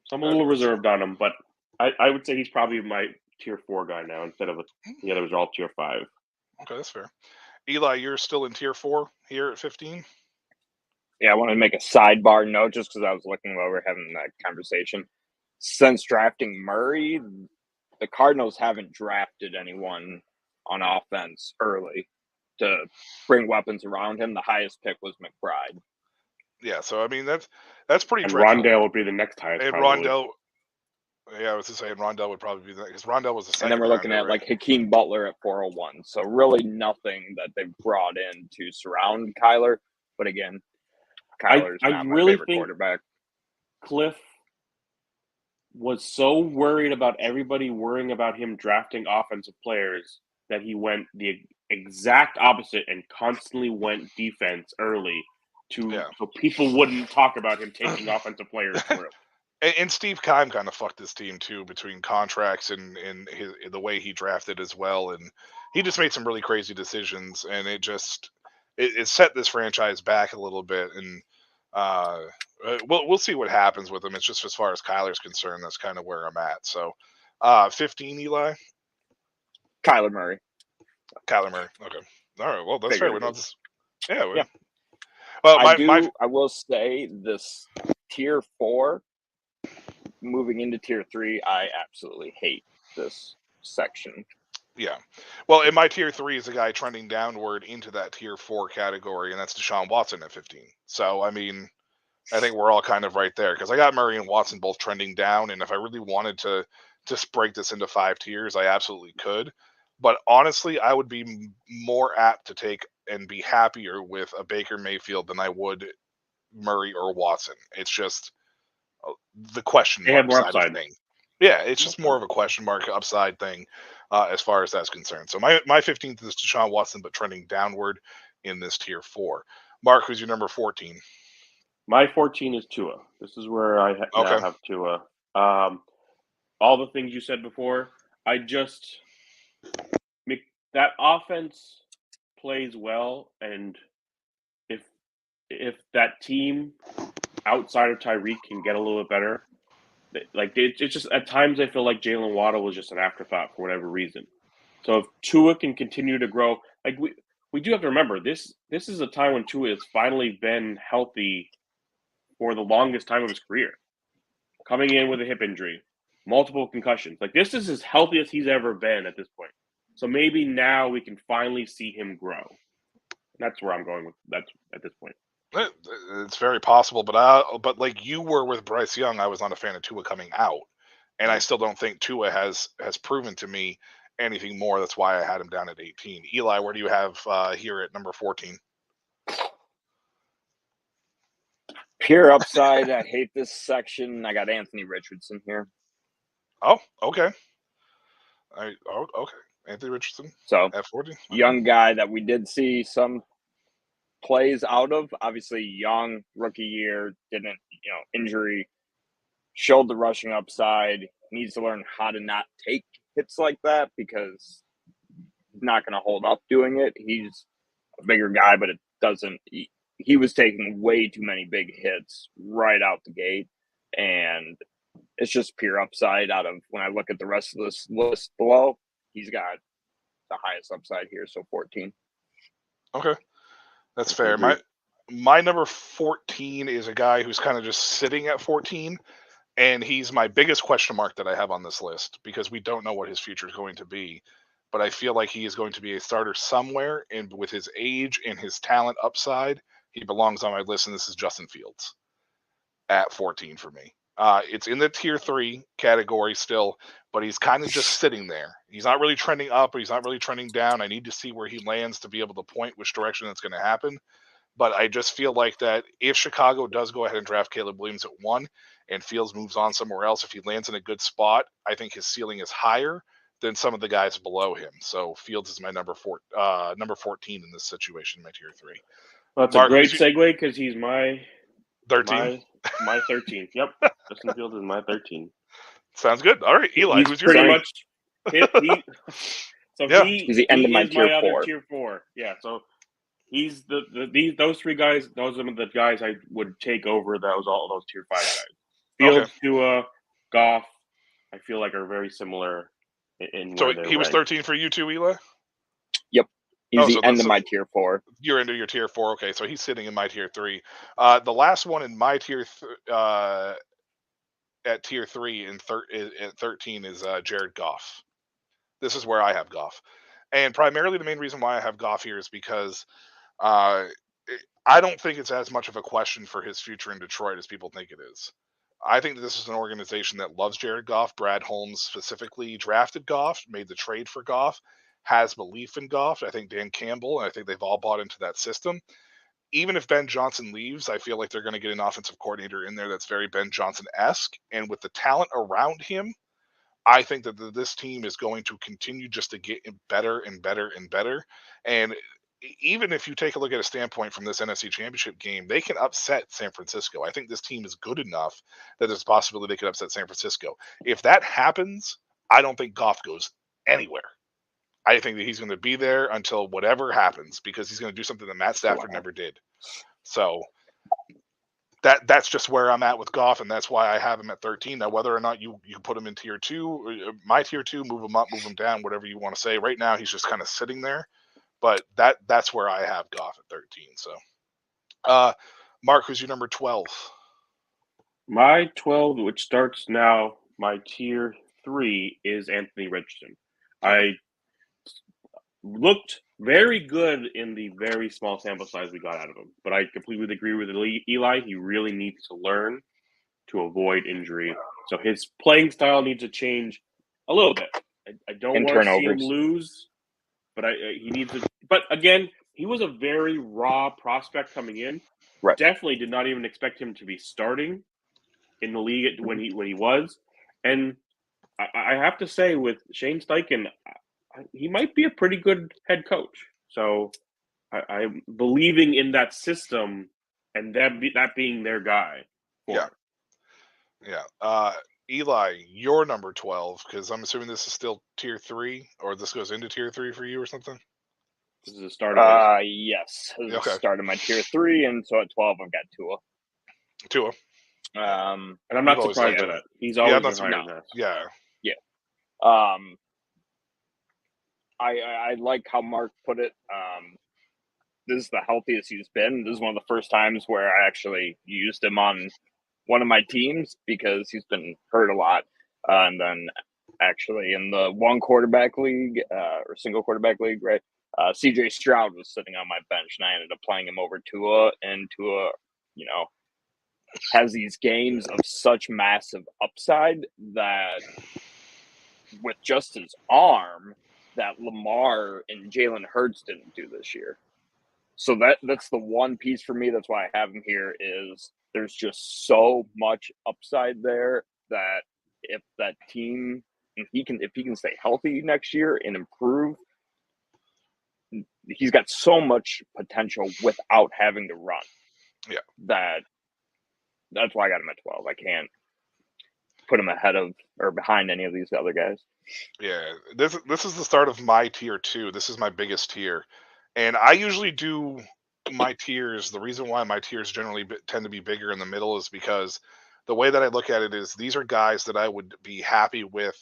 Speaker 2: So I'm a little reserved on him, but I would say he's probably my tier 4 guy now instead of the others are all tier 5.
Speaker 1: Okay, that's fair. Eli, you're still in tier 4 here at 15?
Speaker 3: Yeah, I want to make a sidebar note just because I was looking over having that conversation. Since drafting Murray, the Cardinals haven't drafted anyone on offense early to bring weapons around him. The highest pick was McBride.
Speaker 1: Yeah, so I mean that's pretty.
Speaker 2: And Rondell would be the next highest.
Speaker 1: And
Speaker 2: probably.
Speaker 1: Rondell, I was just saying Rondell would probably be that because Rondell was the second.
Speaker 3: And then we're looking at like Hakeem Butler at 401. So really nothing that they've brought in to surround Kyler. But again, Kyler's not my favorite quarterback.
Speaker 2: Cliff was so worried about everybody worrying about him drafting offensive players that he went the exact opposite and constantly went defense early so people wouldn't talk about him taking offensive players through.
Speaker 1: And Steve Keim kind of fucked his team too between contracts and the way he drafted as well, and he just made some really crazy decisions, and it set this franchise back a little bit, and we'll see what happens with him. It's just as far as Kyler's concerned, that's kind of where I'm at. So, 15, Eli.
Speaker 3: Kyler Murray.
Speaker 1: Kyler Murray. Okay. All right. Well, that's fair. We don't just,
Speaker 3: yeah.
Speaker 1: Well,
Speaker 3: I will say this tier 4 moving into tier 3, I absolutely hate this section.
Speaker 1: Yeah. Well, in my tier 3 is a guy trending downward into that tier 4 category, and that's Deshaun Watson at 15. So, I mean, I think we're all kind of right there because I got Murray and Watson both trending down, and if I really wanted to just break this into 5 tiers, I absolutely could. But honestly, I would be more apt to take and be happier with a Baker Mayfield than I would Murray or Watson. It's just the question mark side of thing. Yeah, it's just more of a question mark upside thing as far as that's concerned. So my 15th is Deshaun Watson, but trending downward in this tier 4. Mark, who's your number 14?
Speaker 2: My 14 is Tua. This is where I now have Tua. All the things you said before, that offense plays well, and if that team outside of Tyreek can get a little bit better, like it's just at times I feel like Jalen Waddle was just an afterthought for whatever reason. So if Tua can continue to grow, like we do have to remember this is a time when Tua has finally been healthy for the longest time of his career, coming in with a hip injury, multiple concussions. Like this is as healthy as he's ever been at this point. So maybe now we can finally see him grow. That's where I'm going with that at this point.
Speaker 1: It's very possible, but like you were with Bryce Young, I was not a fan of Tua coming out, and I still don't think Tua has proven to me anything more. That's why I had him down at 18. Eli, where do you have here at number 14?
Speaker 3: Pure upside. I hate this section. I got Anthony Richardson here.
Speaker 1: Oh, okay. Okay. Anthony Richardson.
Speaker 3: So
Speaker 1: at 40.
Speaker 3: Young guy that we did see some plays out of. Obviously, young rookie year, didn't injury, showed the rushing upside. Needs to learn how to not take hits like that because he's not going to hold up doing it. He's a bigger guy, but it doesn't. He was taking way too many big hits right out the gate, and it's just pure upside out of when I look at the rest of this list below. He's got the highest upside here, so 14.
Speaker 1: Okay, that's fair. My number 14 is a guy who's kind of just sitting at 14, and he's my biggest question mark that I have on this list because we don't know what his future is going to be. But I feel like he is going to be a starter somewhere, and with his age and his talent upside, he belongs on my list, and this is Justin Fields at 14 for me. It's in the tier 3 category still, but he's kind of just sitting there. He's not really trending up, or he's not really trending down. I need to see where he lands to be able to point which direction that's going to happen. But I just feel like that if Chicago does go ahead and draft Caleb Williams at 1 and Fields moves on somewhere else, if he lands in a good spot, I think his ceiling is higher than some of the guys below him. So Fields is my number 14 in this situation, my tier 3.
Speaker 2: Well, that's Mark, a great segue because he's my
Speaker 1: 13.
Speaker 2: My 13. Yep. Justin Fields is my 13.
Speaker 1: Sounds good. All right, Eli,
Speaker 2: he's
Speaker 1: who's your
Speaker 2: pretty much he's
Speaker 3: the end of my tier 4.
Speaker 2: Tier 4. Yeah, so he's those 3 guys, those are the guys I would take over all those tier 5 guys. Fields, Tua, Goff, I feel like are very similar in
Speaker 1: so he was 13 for you too, Eli?
Speaker 3: Yep. He's the end of my tier 4.
Speaker 1: You're into your tier 4. Okay, so he's sitting in my tier 3. The last one in my tier at tier 3 at 13 is Jared Goff. This is where I have Goff. And primarily the main reason why I have Goff here is because I don't think it's as much of a question for his future in Detroit as people think it is. I think that this is an organization that loves Jared Goff. Brad Holmes specifically drafted Goff, made the trade for Goff, has belief in Goff. I think Dan Campbell, and I think they've all bought into that system. Even if Ben Johnson leaves, I feel like they're going to get an offensive coordinator in there that's very Ben Johnson-esque. And with the talent around him, I think that this team is going to continue just to get better and better and better. And even if you take a look at a standpoint from this NFC Championship game, they can upset San Francisco. I think this team is good enough that there's a possibility they could upset San Francisco. If that happens, I don't think Goff goes anywhere. I think that he's going to be there until whatever happens, because he's going to do something that Matt Stafford never did. So that's just where I'm at with Goff, and that's why I have him at 13. Now, whether or not you put him in tier 2, my tier 2, move him up, move him down, whatever you want to say. Right now, he's just kind of sitting there, but that's where I have Goff at 13. So, Mark, who's your number 12?
Speaker 2: My 12, which starts now, my tier 3 is Anthony Richardson. I looked very good in the very small sample size we got out of him, but I completely agree with Eli. He really needs to learn to avoid injury. So his playing style needs to change a little bit. I don't want to see him lose, but he needs to. But again, he was a very raw prospect coming in.
Speaker 3: Right.
Speaker 2: Definitely did not even expect him to be starting in the league when he was. And I have to say, with Shane Steichen, he might be a pretty good head coach. So I'm believing in that system and that being their guy.
Speaker 1: Yeah. Eli, you're number 12, because I'm assuming this is still tier 3, or this goes into tier 3 for you or something?
Speaker 2: This is the start of
Speaker 3: yes. This is the start of my tier 3, and so at 12 I've got Tua.
Speaker 2: And I'm not surprised by that. He's always been higher than that.
Speaker 1: Yeah.
Speaker 3: I like how Mark put it. This is the healthiest he's been. This is one of the first times where I actually used him on one of my teams, because he's been hurt a lot. And then actually in the one quarterback league, or single quarterback league, right? CJ Stroud was sitting on my bench, and I ended up playing him over Tua, and Tua, has these games of such massive upside that with just his arm that Lamar and Jalen Hurts didn't do this year. So that's the one piece for me. That's why I have him here, is there's just so much upside there that if that team, if he can stay healthy next year and improve, he's got so much potential without having to run.
Speaker 1: Yeah.
Speaker 3: That's why I got him at 12. I can't put him ahead of or behind any of these other guys.
Speaker 1: Yeah, this is the start of my tier 2. This is my biggest tier, and I usually do my tiers. The reason why my tiers generally tend to be bigger in the middle is because the way that I look at it is these are guys that I would be happy with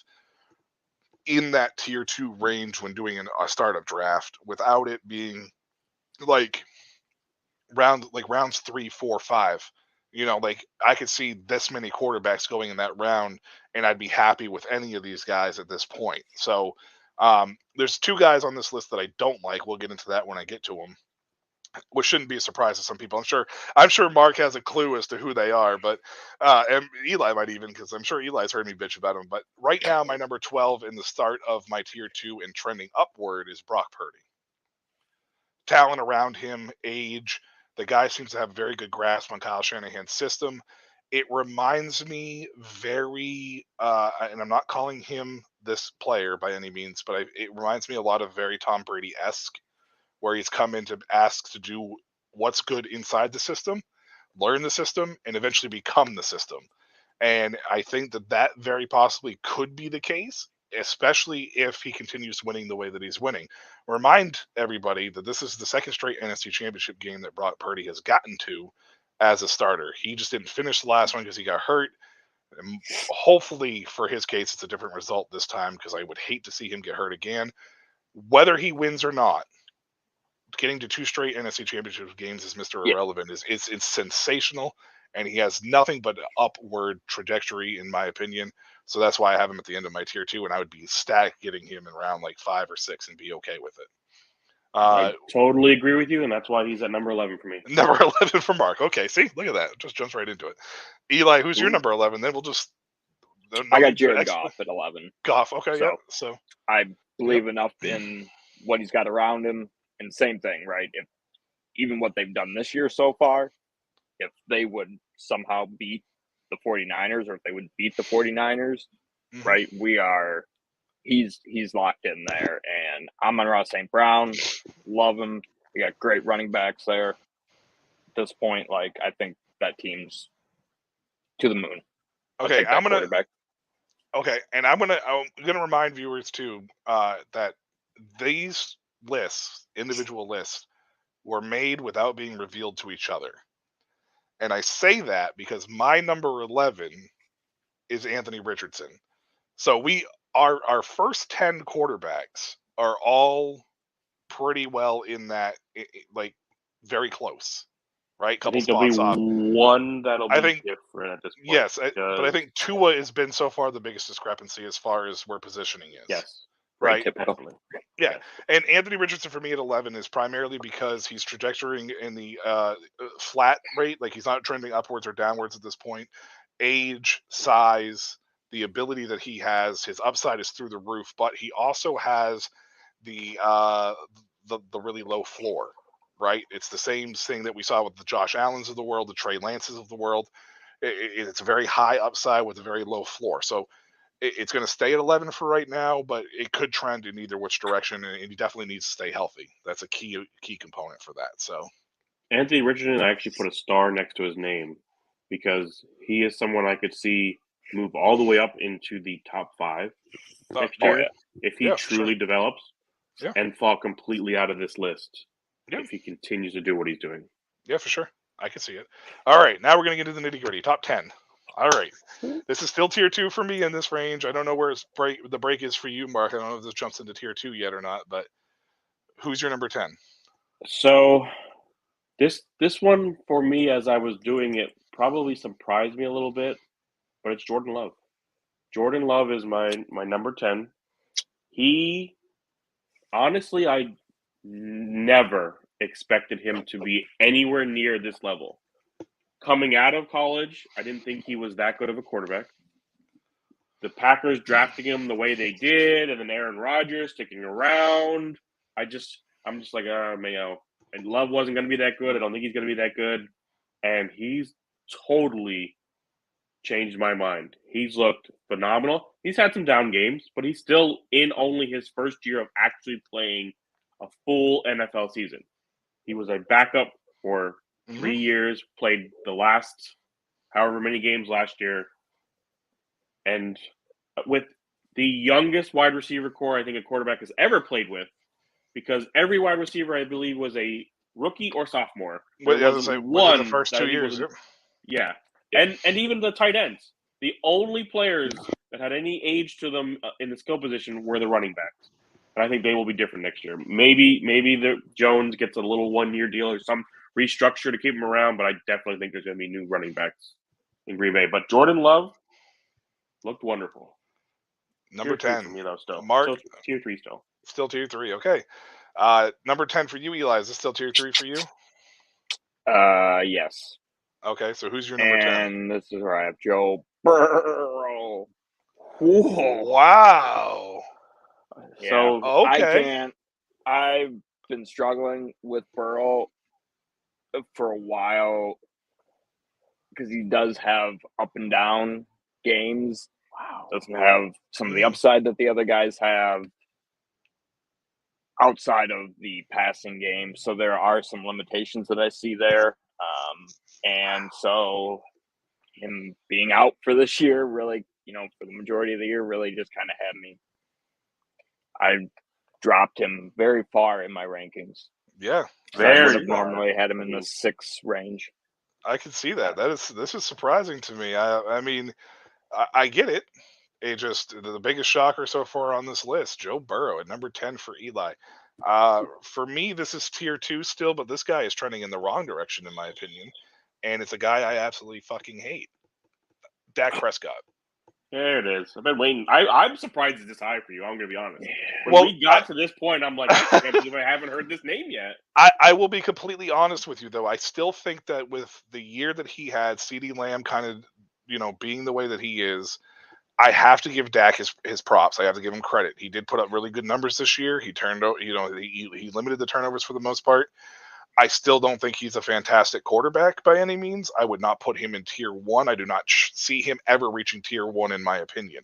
Speaker 1: in that tier 2 range when doing a startup draft, without it being like rounds 3, 4, 5. Like I could see this many quarterbacks going in that round, and I'd be happy with any of these guys at this point. So there's 2 guys on this list that I don't like. We'll get into that when I get to them, which shouldn't be a surprise to some people. I'm sure Mark has a clue as to who they are, but and Eli might even, because I'm sure Eli's heard me bitch about him. But right now, my number 12 in the start of my tier 2 and trending upward is Brock Purdy. Talent around him, age. The guy seems to have a very good grasp on Kyle Shanahan's system. It reminds me very, and I'm not calling him this player by any means, but it reminds me a lot of very Tom Brady-esque, where he's come in to ask to do what's good inside the system, learn the system, and eventually become the system. And I think that very possibly could be the case, especially if he continues winning the way that he's winning. Remind everybody that this is the second straight NFC Championship game that Brock Purdy has gotten to as a starter. He just didn't finish the last one because he got hurt. And hopefully, for his case, it's a different result this time, because I would hate to see him get hurt again. Whether he wins or not, getting to 2 straight NFC Championship games as Mr. Irrelevant it's sensational, and he has nothing but an upward trajectory, in my opinion. So that's why I have him at the end of my tier 2, and I would be ecstatic getting him in round 5 or 6 and be okay with it.
Speaker 2: I totally agree with you, and that's why he's at number 11 for me.
Speaker 1: Number 11 for Mark. Okay, see, look at that. Just jumps right into it. Eli, who's your number 11? Then we'll just.
Speaker 3: I got Jared Goff at 11.
Speaker 1: Goff, okay, So
Speaker 3: I believe enough in what he's got around him, and same thing, right? If even what they've done this year so far, if they would somehow beat the 49ers, or if they would beat the 49ers, right? He's locked in there. And Amon-Ra St. Brown, love him. You got great running backs there. At this point, like, I think that team's to the moon.
Speaker 1: Okay, I'm gonna remind viewers too that these lists, individual lists, were made without being revealed to each other. And I say that because my number 11 is Anthony Richardson. So our first 10 quarterbacks are all pretty well in that, like, very close, right?
Speaker 2: I think there'll be one that'll be different at this point.
Speaker 1: Yes, but I think Tua has been so far the biggest discrepancy as far as where positioning is.
Speaker 2: Yes.
Speaker 1: Right.
Speaker 2: Definitely.
Speaker 1: Yeah. And Anthony Richardson for me at 11 is primarily because he's trajectorying in the flat rate. Like, he's not trending upwards or downwards at this point. Age, size, the ability that he has, his upside is through the roof, but he also has the really low floor, right? It's the same thing that we saw with the Josh Allens of the world, the Trey Lances of the world. It's a very high upside with a very low floor. So it's going to stay at 11 for right now, but it could trend in either which direction, and he definitely needs to stay healthy. That's a key component for that. So
Speaker 2: Anthony Richardson, I actually put a star next to his name because he is someone I could see move all the way up into the top 5 next year if he truly develops and fall completely out of this list if he continues to do what he's doing.
Speaker 1: Yeah, for sure. I can see it. All right, now we're going to get into the nitty-gritty. Top 10. All right. This is still tier 2 for me in this range. I don't know where the break is for you, Mark. I don't know if this jumps into tier 2 yet or not, but who's your number 10?
Speaker 2: So this one for me, as I was doing it, probably surprised me a little bit, but it's Jordan Love. Jordan Love is my number 10. He, honestly, I never expected him to be anywhere near this level. Coming out of college, I didn't think he was that good of a quarterback. The Packers drafting him the way they did, and then Aaron Rodgers sticking around. I'm just like, and Love wasn't going to be that good. I don't think he's going to be that good. And he's totally changed my mind. He's looked phenomenal. He's had some down games, but he's still in only his first year of actually playing a full NFL season. He was a backup for 3 years, played the last however many games last year. And with the youngest wide receiver core I think a quarterback has ever played with, because every wide receiver, I believe, was a rookie or sophomore.
Speaker 1: Within the first 2 years.
Speaker 2: Yeah. And even the tight ends. The only players that had any age to them in the skill position were the running backs. And I think they will be different next year. Maybe the Jones gets a little 1-year deal or some restructure to keep him around, but I definitely think there's going to be new running backs in Green Bay. But Jordan Love looked wonderful.
Speaker 1: Number 10
Speaker 2: for me, though, still.
Speaker 1: Mark,
Speaker 2: tier 3 still.
Speaker 1: Still tier 3. Okay. Number 10 for you, Eli. Is this still tier 3 for you?
Speaker 3: Yes.
Speaker 1: Okay, so who's your number 10?
Speaker 3: And this is where I have Joe Burrow.
Speaker 1: Whoa. Wow.
Speaker 3: Yeah. So okay. I've been struggling with Burrow for a while because he does have up and down games.
Speaker 2: Wow.
Speaker 3: Doesn't have some of the upside that the other guys have outside of the passing game. So there are some limitations that I see there. And so him being out for this year really, for the majority of the year, really just kind of had me. I dropped him very far in my rankings.
Speaker 1: Yeah.
Speaker 3: I would have normally had him in the 6 range.
Speaker 1: I can see that. This is surprising to me. I mean, I get it. It just the biggest shocker so far on this list, Joe Burrow at number 10 for Eli. For me, this is tier 2 still, but this guy is trending in the wrong direction, in my opinion. And it's a guy I absolutely fucking hate. Dak Prescott.
Speaker 2: There it is. I've been waiting. I'm surprised it's this high for you. I'm going to be honest. When we got to this point, I'm like, I can't believe I haven't heard this name yet.
Speaker 1: I will be completely honest with you, though. I still think that with the year that he had, CeeDee Lamb kind of, being the way that he is, I have to give Dak his props. I have to give him credit. He did put up really good numbers this year. He turned out, he limited the turnovers for the most part. I still don't think he's a fantastic quarterback by any means. I would not put him in tier 1. I do not see him ever reaching tier 1 in my opinion.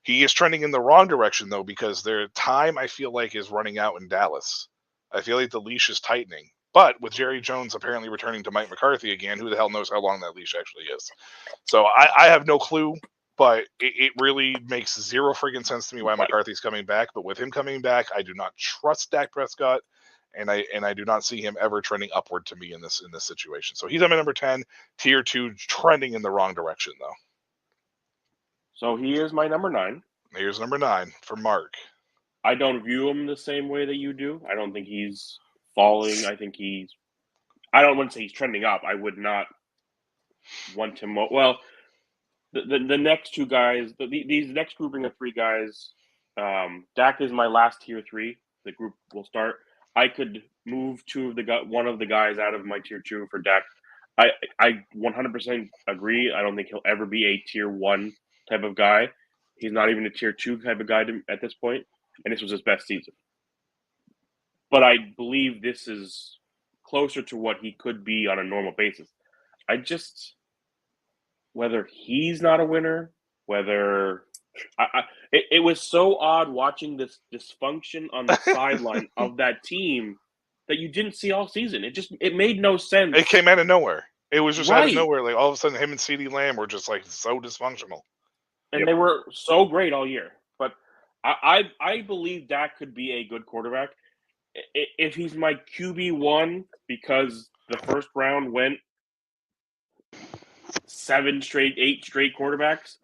Speaker 1: He is trending in the wrong direction though, because their time I feel like is running out in Dallas. I feel like the leash is tightening. But with Jerry Jones apparently returning to Mike McCarthy again, who the hell knows how long that leash actually is? So I have no clue, but it really makes zero freaking sense to me why McCarthy's coming back. But with him coming back, I do not trust Dak Prescott, and I do not see him ever trending upward to me in this situation. So he's at my number 10, tier 2, trending in the wrong direction though.
Speaker 2: So he is my number 9.
Speaker 1: Here's number 9 for Mark.
Speaker 2: I don't view him the same way that you do. I don't think he's falling. I think I don't want to say he's trending up. I would not want him. Well, the next two guys, these next grouping of 3 guys, Dak is my last tier 3. The group will start. I could move one of the guys out of my tier 2 for Dak. I 100% agree. I don't think he'll ever be a tier 1 type of guy. He's not even a tier 2 type of guy at this point, and this was his best season. But I believe this is closer to what he could be on a normal basis. Whether he's not a winner, whether it was so odd watching this dysfunction on the sideline of that team that you didn't see all season. It made no sense.
Speaker 1: It came out of nowhere. It was just out of nowhere. Like all of a sudden, him and CeeDee Lamb were just like so dysfunctional.
Speaker 2: And they were so great all year. But I believe Dak could be a good quarterback. If he's my QB1 because the first round went 8 straight quarterbacks,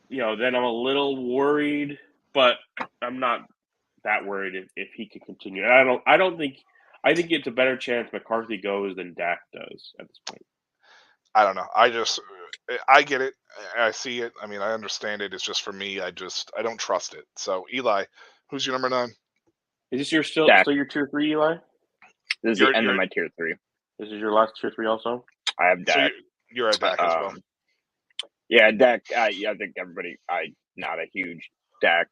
Speaker 2: then I'm a little worried, but I'm not that worried if he can continue. And I think it's a better chance McCarthy goes than Dak does at this point.
Speaker 1: I don't know. I get it. I see it. I mean, I understand it. It's just for me, I don't trust it. So Eli, who's your number 9?
Speaker 2: Is this your still your tier 3, Eli?
Speaker 3: This is the end of my tier 3.
Speaker 2: This is your last tier 3 also?
Speaker 3: I have Dak.
Speaker 1: So you're at Dak as well.
Speaker 3: Yeah, Dak. I think everybody. I'm not a huge Dak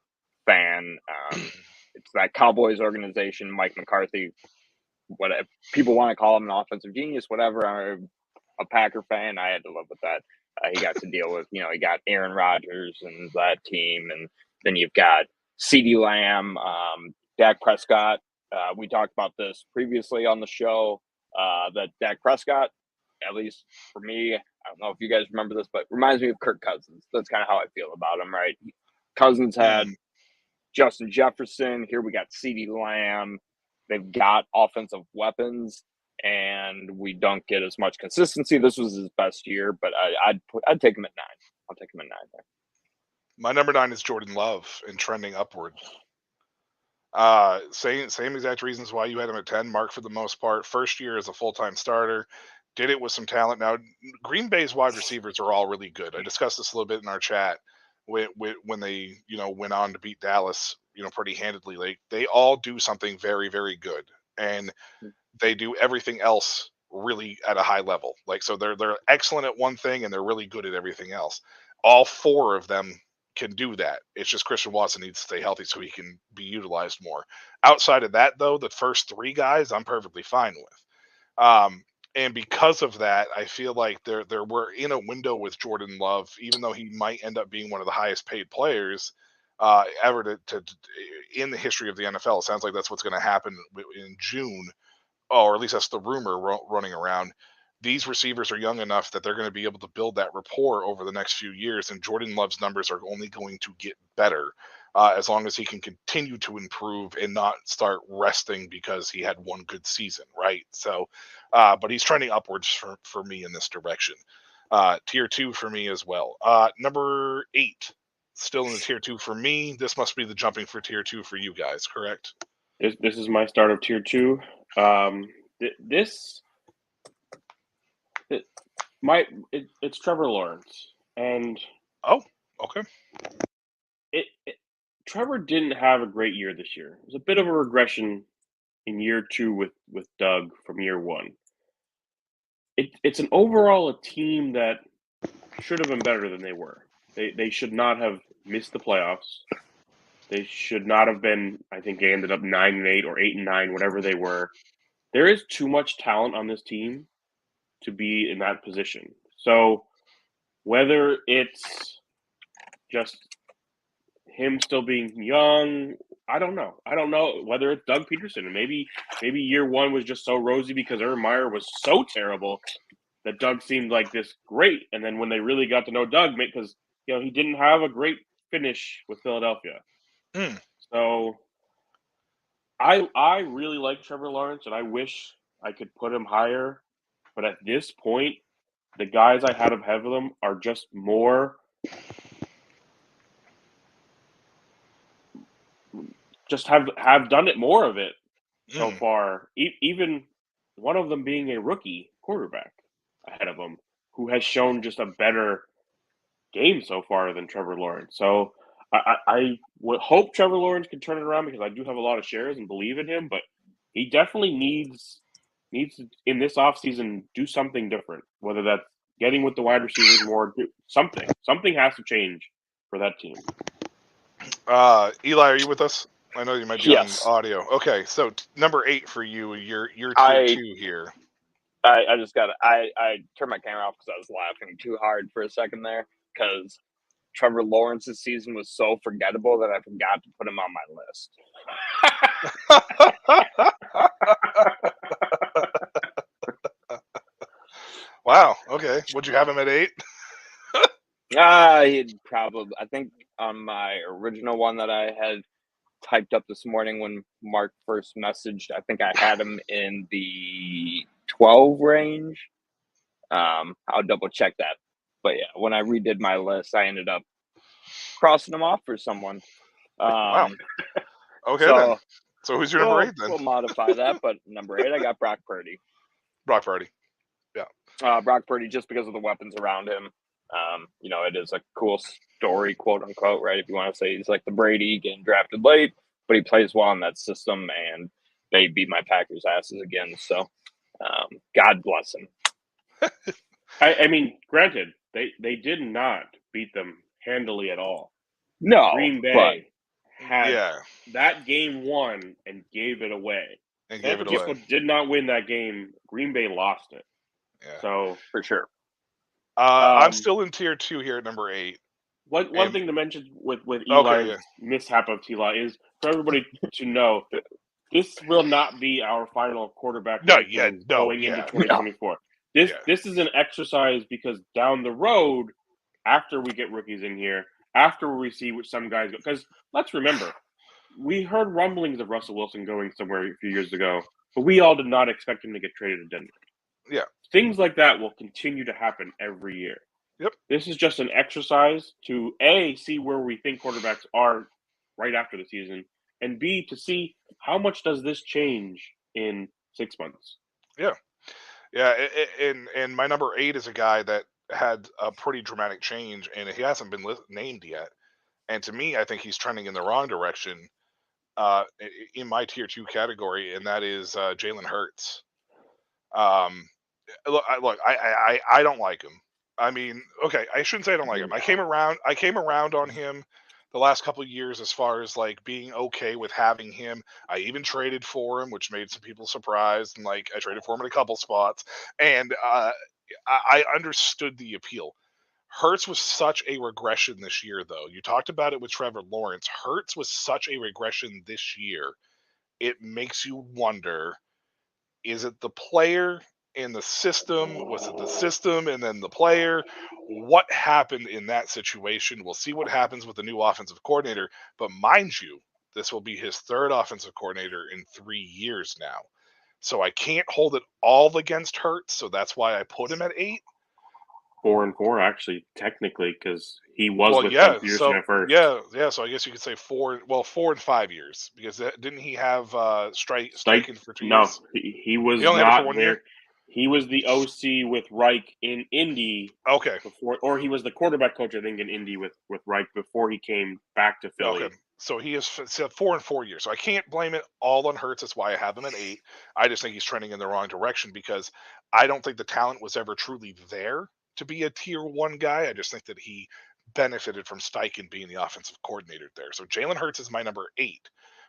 Speaker 3: fan. It's that Cowboys organization, Mike McCarthy. What people want to call him, an offensive genius, whatever. I'm a Packer fan. I had to live with that. He got to deal with, he got Aaron Rodgers and that team, and then you've got CeeDee Lamb, Dak Prescott. We talked about this previously on the show. That Dak Prescott, at least for me, I don't know if you guys remember this, but reminds me of Kirk Cousins. That's kind of how I feel about him, right? Cousins had Justin Jefferson. Here we got CeeDee Lamb. They've got offensive weapons, and we don't get as much consistency. This was his best year, but I'd take him at 9. I'll take him at 9 there.
Speaker 1: My number 9 is Jordan Love and trending upward. Same exact reasons why you had him at 10, Mark, for the most part. First year as a full-time starter, did it with some talent. Now, Green Bay's wide receivers are all really good. I discussed this a little bit in our chat when they, went on to beat Dallas, pretty handedly. Like they all do something very, very good, and they do everything else really at a high level. Like so, they're excellent at one thing, and they're really good at everything else. All 4 of them can do that. It's just Christian Watson needs to stay healthy so he can be utilized more. Outside of that, though, the first 3 guys I'm perfectly fine with. And because of that, I feel like we're in a window with Jordan Love, even though he might end up being one of the highest paid players ever to in the history of the NFL. It sounds like that's what's going to happen in June, or at least that's the rumor running around. These receivers are young enough that they're going to be able to build that rapport over the next few years, and Jordan Love's numbers are only going to get better as long as he can continue to improve and not start resting because he had one good season, right? So, but he's trending upwards for me in this direction. Tier 2 for me as well. Number 8, still in the tier 2 for me. This must be the jumping for tier 2 for you guys, correct?
Speaker 2: This is my start of tier 2. It's Trevor Lawrence, and
Speaker 1: okay.
Speaker 2: Trevor didn't have a great year this year. It was a bit of a regression in year 2 with Doug from year 1. It's an overall a team that should have been better than they were. They should not have missed the playoffs. They should not have been. I think they ended up 9-8 or 8-9, whatever they were. There is too much talent on this team to be in that position. So whether it's just him still being young, I don't know. I don't know whether it's Doug Peterson. And maybe year one was just so rosy because Urban Meyer was so terrible that Doug seemed like this great. And then when they really got to know Doug, because he didn't have a great finish with Philadelphia. So I really like Trevor Lawrence, and I wish I could put him higher. But at this point, the guys I had ahead of him are just more just have done it more of it so far. Even one of them being a rookie quarterback ahead of him who has shown just a better game so far than Trevor Lawrence. So I would hope Trevor Lawrence can turn it around because I do have a lot of shares and believe in him, but he definitely needs to, in this offseason, do something different, whether that's getting with the wide receivers more, something has to change for that team.
Speaker 1: Eli, are you with us? I know you might be on audio. Okay, so number 8 for you, you're tier 2 here.
Speaker 3: I just got I turned my camera off because I was laughing too hard for a second there because Trevor Lawrence's season was so forgettable that I forgot to put him on
Speaker 1: my list. Wow. Okay. Would you have him at 8?
Speaker 3: He'd probably. I think on my original one that I had typed up this morning when Mark first messaged, I think I had him in the 12 range. I'll double check that. But yeah, when I redid my list, I ended up crossing them off for someone.
Speaker 1: Wow. Okay, so who's your number 8 then?
Speaker 3: We'll modify that, but number 8, I got Brock Purdy.
Speaker 1: Brock Purdy. Yeah.
Speaker 3: Brock Purdy, just because of the weapons around him. It is a cool story, quote unquote, right? If you want to say he's like the Brady getting drafted late, but he plays well in that system, and they beat my Packers' asses again. So, God bless him.
Speaker 2: I mean, granted, they did not beat them handily at all.
Speaker 3: No,
Speaker 2: Green Bay had that game won and gave it away. San Francisco did not win that game. Green Bay lost it.
Speaker 1: Yeah.
Speaker 3: So for sure.
Speaker 1: I'm still in tier 2 here at number 8.
Speaker 2: One thing to mention with Eli's mishap of T-Law is for everybody to know this will not be our final quarterback going into 2024. This is an exercise because down the road, after we get rookies in here, after we see what some guys go, because let's remember, we heard rumblings of Russell Wilson going somewhere a few years ago, but we all did not expect him to get traded to Denver.
Speaker 1: Yeah.
Speaker 2: Things like that will continue to happen every year.
Speaker 1: Yep.
Speaker 2: This is just an exercise to A, see where we think quarterbacks are right after the season, and B, to see how much does this change in 6 months.
Speaker 1: Yeah. Yeah, and my number 8 is a guy that had a pretty dramatic change, and he hasn't been named yet. And to me, I think he's trending in the wrong direction in my tier 2 category, and that is Jalen Hurts. Look, I don't like him. I mean, okay, I shouldn't say I don't like him. I came around on him the last couple of years as far as like being okay with having him. I even traded for him, which made some people surprised, and like I traded for him in a couple spots, and I understood the appeal. Hurts was such a regression this year, though. You talked about it with Trevor Lawrence. Hurts was such a regression this year. It makes you wonder, is it the player in the system? Was it the system and then the player? What happened in that situation? We'll see what happens with the new offensive coordinator. But mind you, this will be his 3rd offensive coordinator in 3 years now. So I can't hold it all against Hurts. So that's why I put him at 8.
Speaker 2: 4-4, actually, technically, because he was with Doug Peterson at first.
Speaker 1: Yeah. So I guess you could say 4 and 5 years, because didn't he have Steichen for 2 years?
Speaker 2: No, he was not there. Year? He was the OC with Reich in Indy.
Speaker 1: Okay.
Speaker 2: Or he was the quarterback coach, I think, in Indy with Reich before he came back to Philly.
Speaker 1: Okay. So he is 4 and 4 years. So I can't blame it all on Hurts. That's why I have him at 8. I just think he's trending in the wrong direction because I don't think the talent was ever truly there to be a tier 1 guy. I just think that he benefited from Steichen being the offensive coordinator there. So Jalen Hurts is my number 8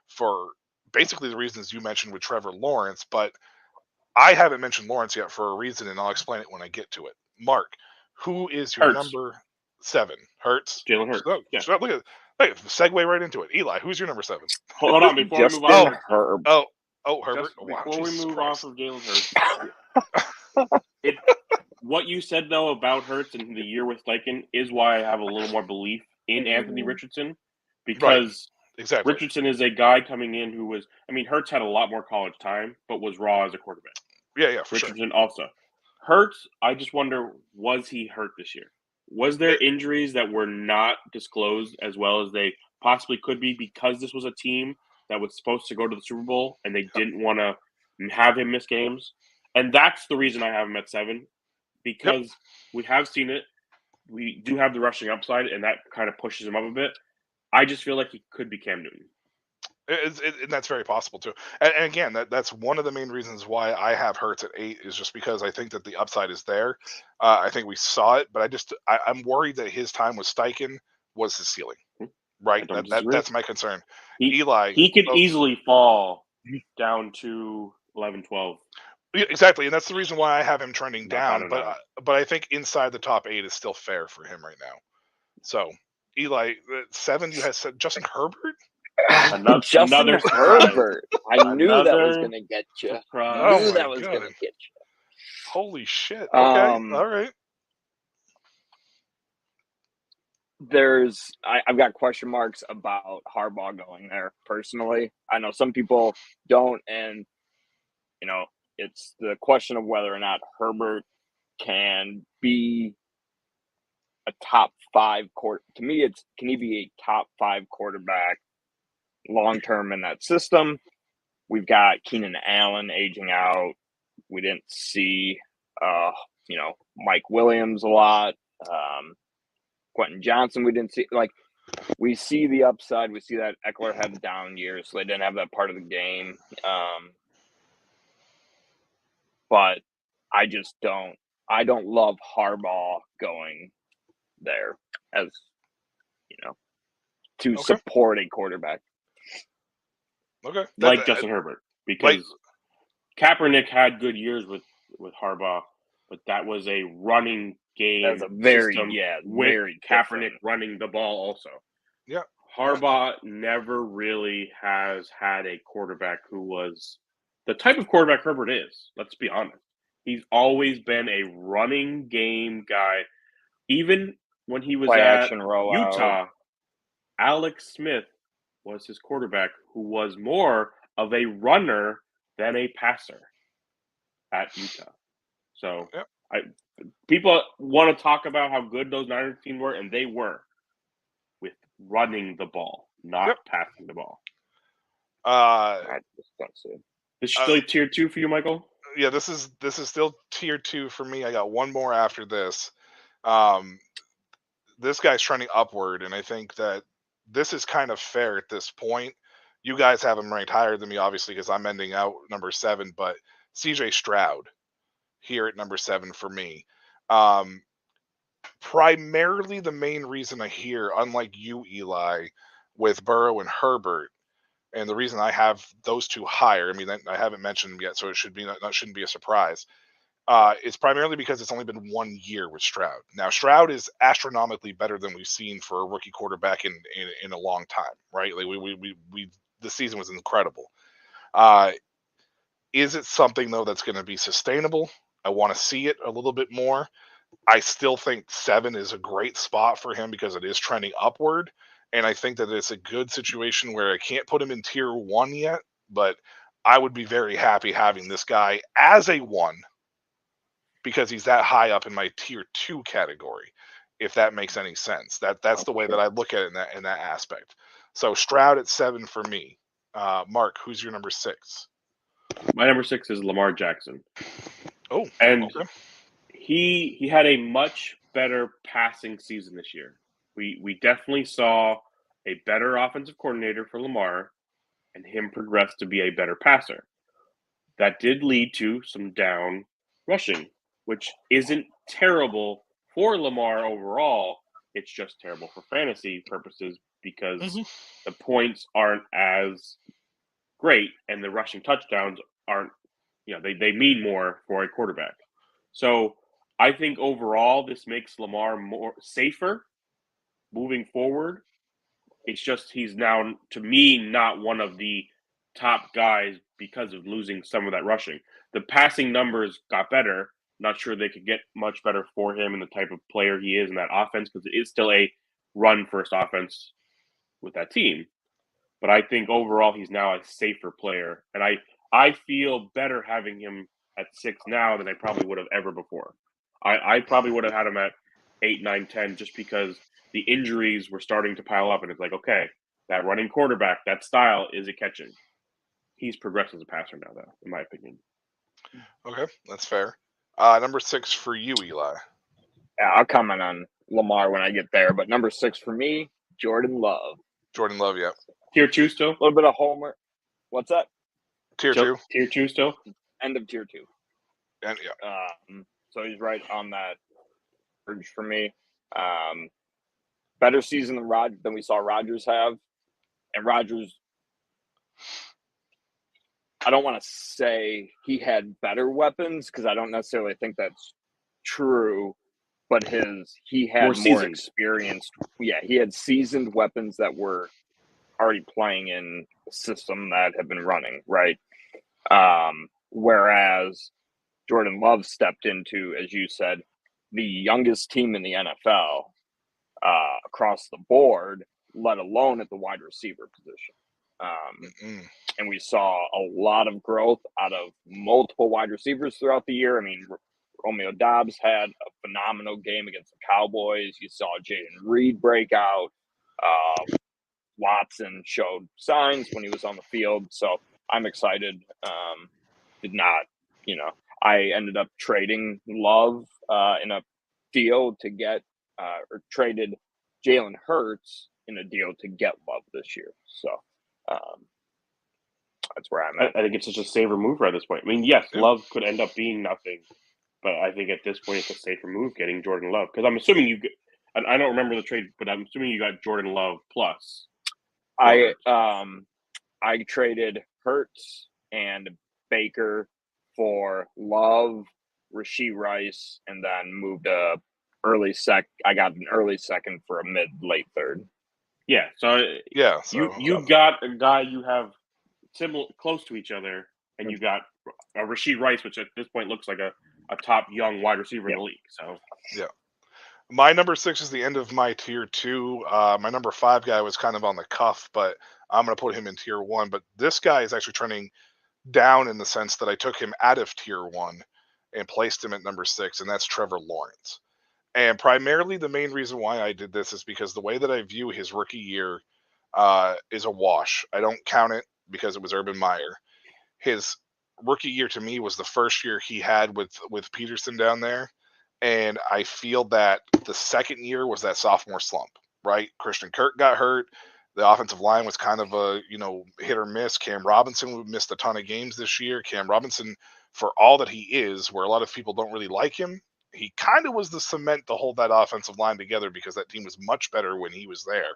Speaker 1: for basically the reasons you mentioned with Trevor Lawrence, but I haven't mentioned Lawrence yet for a reason, and I'll explain it when I get to it. Mark, who is your number 7? Hurts?
Speaker 2: Jalen Hurts.
Speaker 1: Look at Hey, segue right into it. Eli, who's your number 7?
Speaker 2: Hold on, before we move on.
Speaker 1: Herbert.
Speaker 2: Before we move off of Jalen Hurts, what you said though about Hurts and the year with Steichen is why I have a little more belief in Anthony Richardson, because
Speaker 1: exactly.
Speaker 2: Richardson is a guy coming in who was. I mean, Hurts had a lot more college time, but was raw as a quarterback.
Speaker 1: Yeah, for
Speaker 2: Richardson also. Hurts, I just wonder, was he hurt this year? Was there injuries that were not disclosed as well as they possibly could be because this was a team that was supposed to go to the Super Bowl and they didn't want to have him miss games? And that's the reason I have him at 7, because we have seen it. We do have the rushing upside, and that kind of pushes him up a bit. I just feel like he could be Cam Newton.
Speaker 1: And that's very possible too. And again, that's one of the main reasons why I have Hurts at 8 is just because I think that the upside is there. I think we saw it, but I'm worried that his time with Steichen was his ceiling. Right? That's my concern. Eli,
Speaker 2: he could easily fall down to 11, 12.
Speaker 1: Exactly, and that's the reason why I have him trending down. But I think inside the top 8 is still fair for him right now. So, Eli, 7, you had said Justin Herbert?
Speaker 3: Justin Herbert. I knew that was going to get you. I knew that was going to get you.
Speaker 1: Holy shit. Okay. All right.
Speaker 3: I've got question marks about Harbaugh going there personally. I know some people don't, and it's the question of whether or not Herbert can be a top 5 to me, can he be a top 5 quarterback long term in that system? We've got Keenan Allen aging out. We didn't see Mike Williams a lot. Quentin Johnson, we didn't see. We see the upside. We see that Eckler had down years, so they didn't have that part of the game. But I just don't. I don't love Harbaugh going there as to support a quarterback.
Speaker 1: Okay,
Speaker 2: like Justin Herbert, because Kaepernick had good years with Harbaugh, but that was a running game.
Speaker 3: That's a very
Speaker 2: Kaepernick running the ball also.
Speaker 1: Yeah,
Speaker 2: Harbaugh never really has had a quarterback who was the type of quarterback Herbert is. Let's be honest. He's always been a running game guy. Even when he was at Utah, Alex Smith was his quarterback, who was more of a runner than a passer at Utah. So people want to talk about how good those Niners teams were, and they were, with running the ball, not passing the ball. This is still tier 2 for you, Michael?
Speaker 1: Yeah, this is still tier 2 for me. I got one more after this. This guy's trending upward, and I think that this is kind of fair at this point. You guys have him ranked higher than me, obviously, because I'm ending out number 7, but CJ Stroud here at number 7 for me. Primarily the main reason I hear, unlike you, Eli, with Burrow and Herbert, and the reason I have those two higher, I mean, I haven't mentioned them yet, so it shouldn't be a surprise. It's primarily because it's only been 1 year with Stroud. Now, Stroud is astronomically better than we've seen for a rookie quarterback in a long time, right? Like the season was incredible. Is it something though that's going to be sustainable? I want to see it a little bit more. I still think 7 is a great spot for him because it is trending upward, and I think that it's a good situation where I can't put him in tier 1 yet, but I would be very happy having this guy as a 1. Because he's that high up in my tier 2 category, if that makes any sense. That's the way that I look at it in that aspect. So Stroud at 7 for me. Mark, who's your number 6?
Speaker 2: My number 6 is Lamar Jackson.
Speaker 1: Oh,
Speaker 2: and he had a much better passing season this year. We definitely saw a better offensive coordinator for Lamar, and him progress to be a better passer. That did lead to some down rushing, which isn't terrible for Lamar overall. It's just terrible for fantasy purposes because the points aren't as great and the rushing touchdowns aren't, they mean more for a quarterback. So I think overall this makes Lamar more safer moving forward. It's just he's now, to me, not one of the top guys because of losing some of that rushing. The passing numbers got better. Not sure they could get much better for him and the type of player he is in that offense, because it is still a run-first offense with that team. But I think overall he's now a safer player. And I feel better having him at 6 now than I probably would have ever before. I probably would have had him at 8, 9, 10 just because the injuries were starting to pile up. And it's like, okay, that running quarterback, that style, is it catching? He's progressed as a passer now, though, in my opinion.
Speaker 1: Okay, that's fair. Number 6 for you, Eli.
Speaker 3: Yeah, I'll comment on Lamar when I get there. But number 6 for me, Jordan Love.
Speaker 1: Jordan Love, yeah.
Speaker 2: Tier 2 still?
Speaker 3: A little bit of homer. What's that?
Speaker 1: Tier 2.
Speaker 2: Tier 2 still?
Speaker 3: End of Tier 2.
Speaker 1: And yeah.
Speaker 3: So he's right on that urge for me. Better season than we saw Rodgers have. And Rodgers, I don't want to say he had better weapons because I don't necessarily think that's true. But he had more experienced. Yeah, he had seasoned weapons that were already playing in a system that had been running, right? Whereas Jordan Love stepped into, as you said, the youngest team in the NFL across the board, let alone at the wide receiver position. And we saw a lot of growth out of multiple wide receivers throughout the year. I mean, Romeo Doubs had a phenomenal game against the Cowboys. You saw Jaden Reed break out. Watson showed signs when he was on the field. So I'm excited. I ended up trading Love in a deal to get or traded Jalen Hurts in a deal to get Love this year. So that's where I'm at.
Speaker 2: I think it's just a safer move at this point. I mean, yes, Love could end up being nothing, but I think at this point it's a safer move getting Jordan Love, because I'm assuming I don't remember the trade, but I'm assuming you got Jordan Love plus.
Speaker 3: I traded Hurts and Baker for Love, Rashee Rice, and then moved I got an early second for a mid-late third.
Speaker 2: Yeah, so you got a guy you have similar, close to each other, and you got a Rashee Rice, which at this point looks like a top young wide receiver in the league. So
Speaker 1: yeah. My number 6 is the end of my tier 2. My number 5 guy was kind of on the cuff, but I'm going to put him in tier 1. But this guy is actually trending down in the sense that I took him out of tier 1 and placed him at number 6, and that's Trevor Lawrence. And primarily the main reason why I did this is because the way that I view his rookie year is a wash. I don't count it because it was Urban Meyer. His rookie year to me was the first year he had with Peterson down there. And I feel that the second year was that sophomore slump, right? Christian Kirk got hurt. The offensive line was kind of a, hit or miss. Cam Robinson missed a ton of games this year. Cam Robinson, for all that he is, where a lot of people don't really like him, he kind of was the cement to hold that offensive line together because that team was much better when he was there.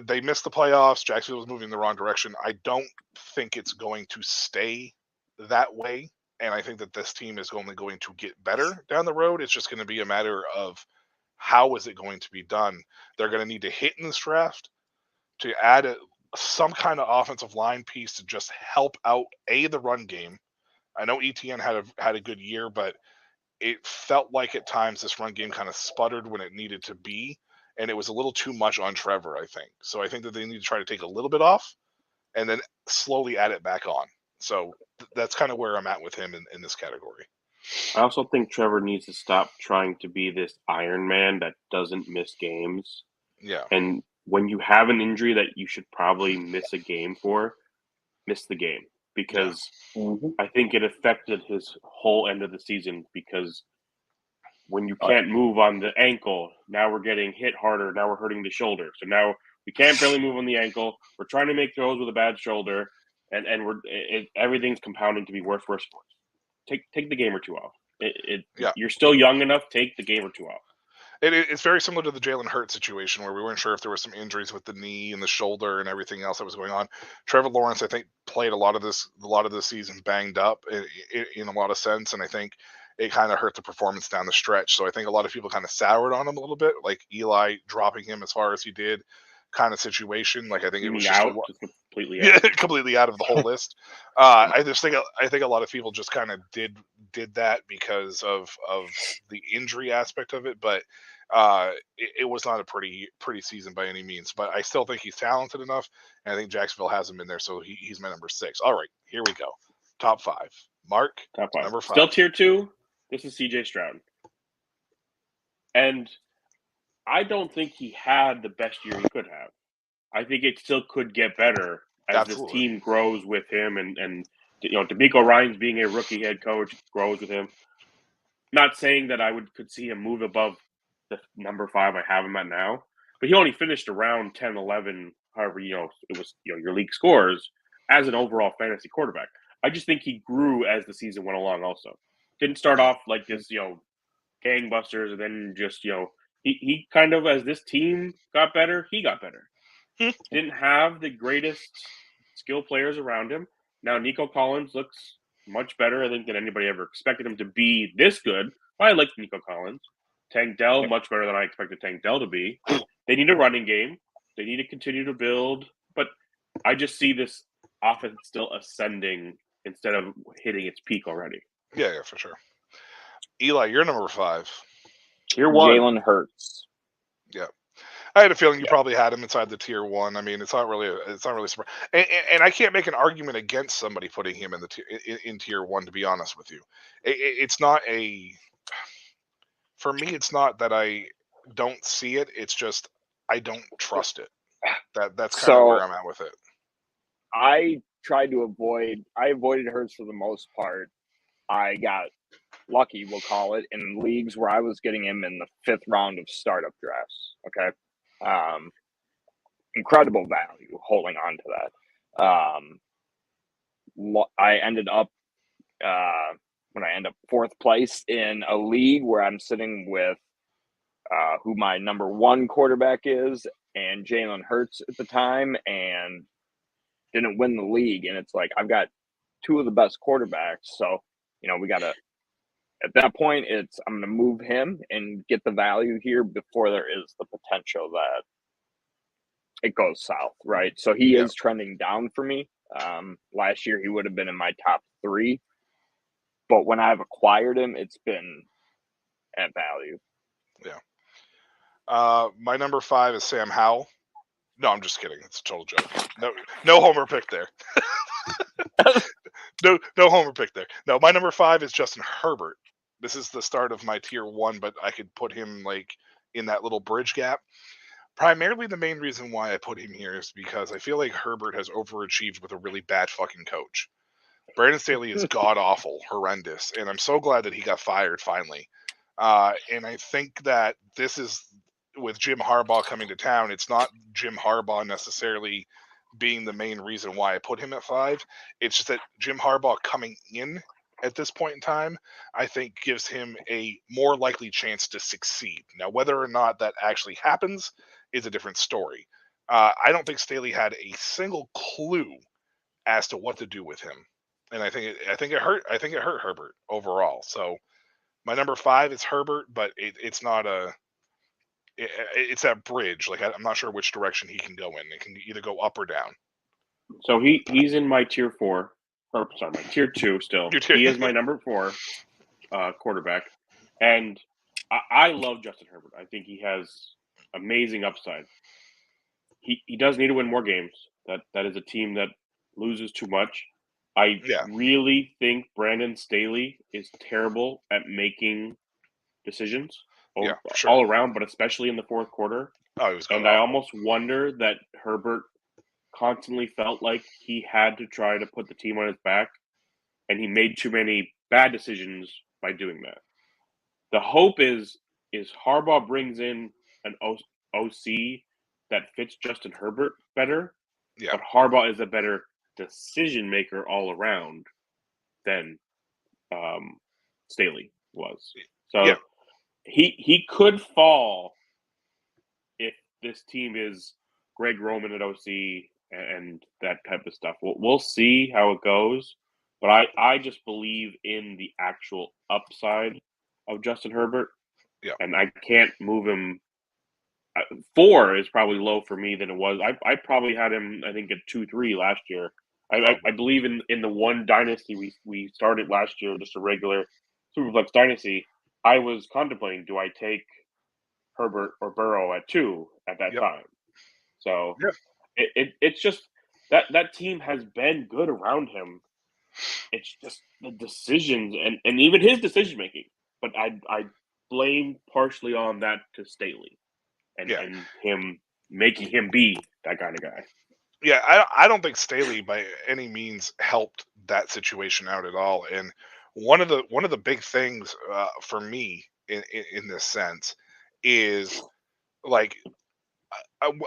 Speaker 1: They missed the playoffs. Jacksonville was moving in the wrong direction. I don't think it's going to stay that way. And I think that this team is only going to get better down the road. It's just going to be a matter of how is it going to be done. They're going to need to hit in this draft to add some kind of offensive line piece to just help out the run game. I know ETN had a good year, but it felt like at times this run game kind of sputtered when it needed to be, and it was a little too much on Trevor, I think. So I think that they need to try to take a little bit off and then slowly add it back on. So that's kind of where I'm at with him in this category.
Speaker 2: I also think Trevor needs to stop trying to be this Iron Man that doesn't miss games.
Speaker 1: Yeah.
Speaker 2: And when you have an injury that you should probably miss a game for, miss the game. Because I think it affected his whole end of the season, because when you can't move on the ankle, now we're getting hit harder. Now we're hurting the shoulder. So now we can't barely move on the ankle. We're trying to make throws with a bad shoulder. And everything's compounding to be worse. Take the game or two off. You're still young enough. Take the game or two off.
Speaker 1: It's very similar to the Jalen Hurts situation where we weren't sure if there was some injuries with the knee and the shoulder and everything else that was going on. Trevor Lawrence, I think, played a lot of this season banged up in a lot of sense, and I think it kind of hurt the performance down the stretch. So I think a lot of people kind of soured on him a little bit, like Eli dropping him as far as he did, kind of situation. Like I think it was just
Speaker 2: completely out.
Speaker 1: Completely out of the whole list. I think a lot of people just kind of did that because of the injury aspect of it, but it was not a pretty season by any means. But I still think he's talented enough, and I think Jacksonville has him in there, so he's my number 6. All right, here we go. Top 5. Mark,
Speaker 2: top 5.
Speaker 1: Number 5.
Speaker 2: Still tier 2. This is CJ Stroud, and I don't think he had the best year he could have. I think it still could get better as this team grows with him, and DeMeco Ryans being a rookie head coach grows with him. Not saying that I could see him move above the number 5 I have him at now, but he only finished around 10, 11, however it was your league scores as an overall fantasy quarterback. I just think he grew as the season went along. Also, didn't start off like this gangbusters, and then just he kind of, as this team got better, he got better. Didn't have the greatest skill players around him. Now Nico Collins looks much better, I think, than anybody ever expected him to be this good. I like Nico Collins. Tank Dell, much better than I expected Tank Dell to be. They need a running game. They need to continue to build. But I just see this offense still ascending instead of hitting its peak already.
Speaker 1: Yeah, for sure. Eli, you're number 5.
Speaker 2: Tier 1.
Speaker 3: Jalen Hurts.
Speaker 1: Yeah. I had a feeling you probably had him inside the tier 1. I mean, it's not really surprising, and I can't make an argument against somebody putting him in in tier 1. To be honest with you, it's not for me. It's not that I don't see it. It's just I don't trust it. That's kind of where I'm at with it.
Speaker 3: I avoided Hurts for the most part. I got lucky, we'll call it, in leagues where I was getting him in the 5th round of startup drafts. Okay. Incredible value holding on to that. I ended up when I end up 4th place in a league where I'm sitting with who my number 1 quarterback is and Jalen Hurts at the time, and didn't win the league. And it's like, I've got 2 of the best quarterbacks, so we gotta, at that point, I'm going to move him and get the value here before there is the potential that it goes south, right? So he is trending down for me. Last year, he would have been in my top 3. But when I've acquired him, it's been at value.
Speaker 1: Yeah. My number 5 is Sam Howell. No, I'm just kidding. It's a total joke. No homer pick there. No homer pick there. No, my number 5 is Justin Herbert. This is the start of my tier 1, but I could put him like in that little bridge gap. Primarily, the main reason why I put him here is because I feel like Herbert has overachieved with a really bad fucking coach. Brandon Staley is god-awful, horrendous, and I'm so glad that he got fired finally. And I think that this is, with Jim Harbaugh coming to town, it's not Jim Harbaugh necessarily being the main reason why I put him at 5. It's just that Jim Harbaugh coming in at this point in time, I think gives him a more likely chance to succeed. Now, whether or not that actually happens is a different story. I don't think Staley had a single clue as to what to do with him, and I think it hurt Herbert overall. So my number 5 is Herbert, but it's not it's that bridge. Like, I'm not sure which direction he can go in. It can either go up or down.
Speaker 2: So he's in my tier 4. Or sorry, my tier 2 still. He is my number 4 quarterback, and I love Justin Herbert. I think he has amazing upside. He does need to win more games. That is a team that loses too much. I really think Brandon Staley is terrible at making decisions all around, but especially in the 4th quarter. And I almost wonder that Herbert constantly felt like he had to try to put the team on his back, and he made too many bad decisions by doing that. The hope is Harbaugh brings in an OC that fits Justin Herbert better, but Harbaugh is a better decision maker all around than Staley was. So he could fall if this team is Greg Roman at OC and that type of stuff. We'll see how it goes, But I just believe in the actual upside of Justin Herbert.
Speaker 1: Yeah.
Speaker 2: And I can't move him. 4 is probably low for me than it was. I probably had him, I think, at 2-3 last year. I believe in the one dynasty we started last year, just a regular Superflex dynasty. I was contemplating, do I take Herbert or Burrow at 2 at that time? So it's just that team has been good around him. It's just the decisions and even his decision making. But I blame partially on that to Staley and him making him be that kind of guy.
Speaker 1: Yeah, I don't think Staley by any means helped that situation out at all. And one of the big things for me in this sense is like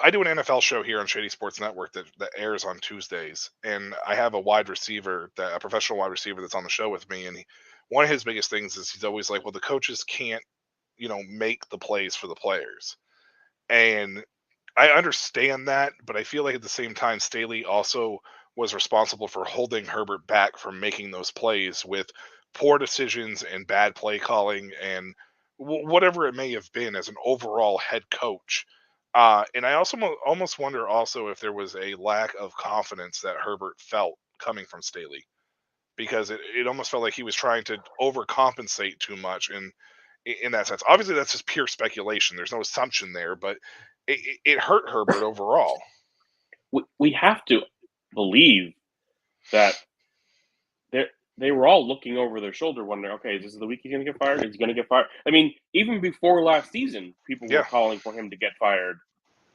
Speaker 1: I do an NFL show here on Shady Sports Network that airs on Tuesdays, and I have a professional wide receiver that's on the show with me, and one of his biggest things is he's always like, well, the coaches can't, make the plays for the players, and I understand that, but I feel like at the same time, Staley also was responsible for holding Herbert back from making those plays with poor decisions and bad play calling and whatever it may have been as an overall head coach. And I also almost wonder also if there was a lack of confidence that Herbert felt coming from Staley because it almost felt like he was trying to overcompensate too much in that sense. Obviously, that's just pure speculation. There's no assumption there, but it hurt Herbert overall.
Speaker 2: We have to believe that they were all looking over their shoulder, wondering, okay, is this the week he's going to get fired? Is he going to get fired? I mean, even before last season, people were calling for him to get fired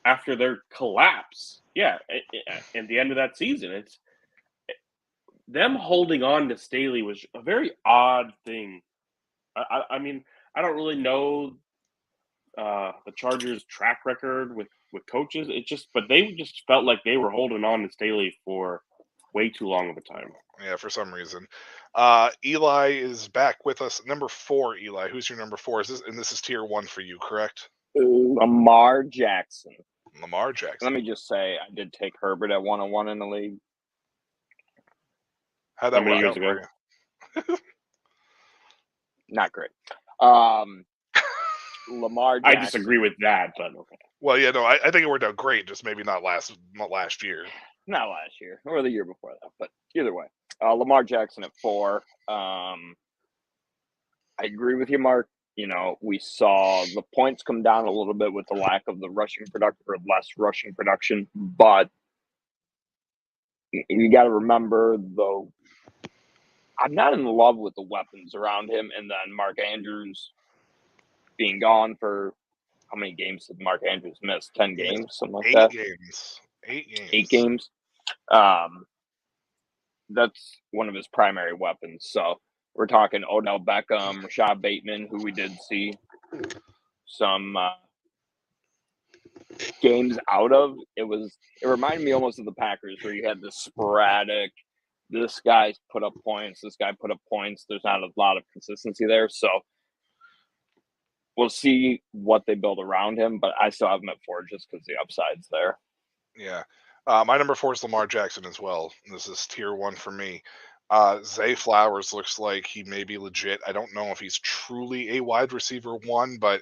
Speaker 2: after their collapse. Yeah, at the end of that season, it's them holding on to Staley was a very odd thing. I mean, I don't really know the Chargers' track record with coaches. But they just felt like they were holding on to Staley for way too long of a time.
Speaker 1: Yeah, for some reason. Eli is back with us. Number 4, Eli. Who's your number 4? This is tier 1 for you, correct?
Speaker 3: Lamar Jackson.
Speaker 1: Lamar Jackson.
Speaker 3: Let me just say, I did take Herbert at 101 in the league.
Speaker 1: How'd that work out for you?
Speaker 3: Not great. Lamar Jackson.
Speaker 2: I disagree with that, but okay.
Speaker 1: Well, yeah, no, I think it worked out great, just maybe not last year.
Speaker 3: Not last year, or the year before that, but either way. Lamar Jackson at 4. I agree with you, Mark. We saw the points come down a little bit with the lack of the rushing production or less rushing production, but you got to remember, though, I'm not in love with the weapons around him, and then Mark Andrews being gone for how many games did Mark Andrews miss? 10 games, something like that.
Speaker 1: 8 games.
Speaker 3: That's one of his primary weapons. So we're talking Odell Beckham, Rashad Bateman, who we did see some games out of. It reminded me almost of the Packers, where you had this sporadic, this guy's put up points, this guy put up points. There's not a lot of consistency there. So we'll see what they build around him, but I still have him at 4 just because the upside's there.
Speaker 1: Yeah. My number 4 is Lamar Jackson as well. This is tier 1 for me. Zay Flowers looks like he may be legit. I don't know if he's truly a wide receiver 1, but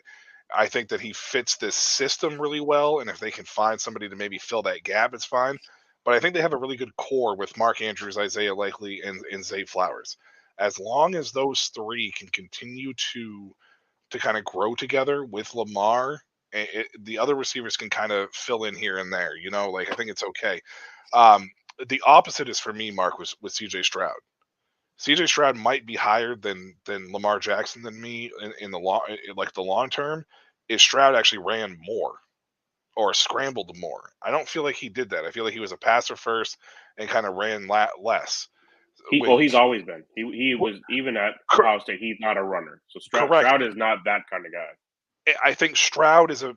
Speaker 1: I think that he fits this system really well. And if they can find somebody to maybe fill that gap, it's fine. But I think they have a really good core with Mark Andrews, Isaiah Likely, and Zay Flowers. As long as those 3 can continue to kind of grow together with Lamar, the other receivers can kind of fill in here and there. I think it's okay. The opposite is for me, Mark, was with CJ Stroud. CJ Stroud might be higher than Lamar Jackson than me in the long term. Is Stroud actually ran more or scrambled more? I don't feel like he did that. I feel like he was a passer first and kind of ran less.
Speaker 2: He's always been. He was, even at Ohio State, he's not a runner. So Stroud is not that kind of guy.
Speaker 1: I think Stroud is a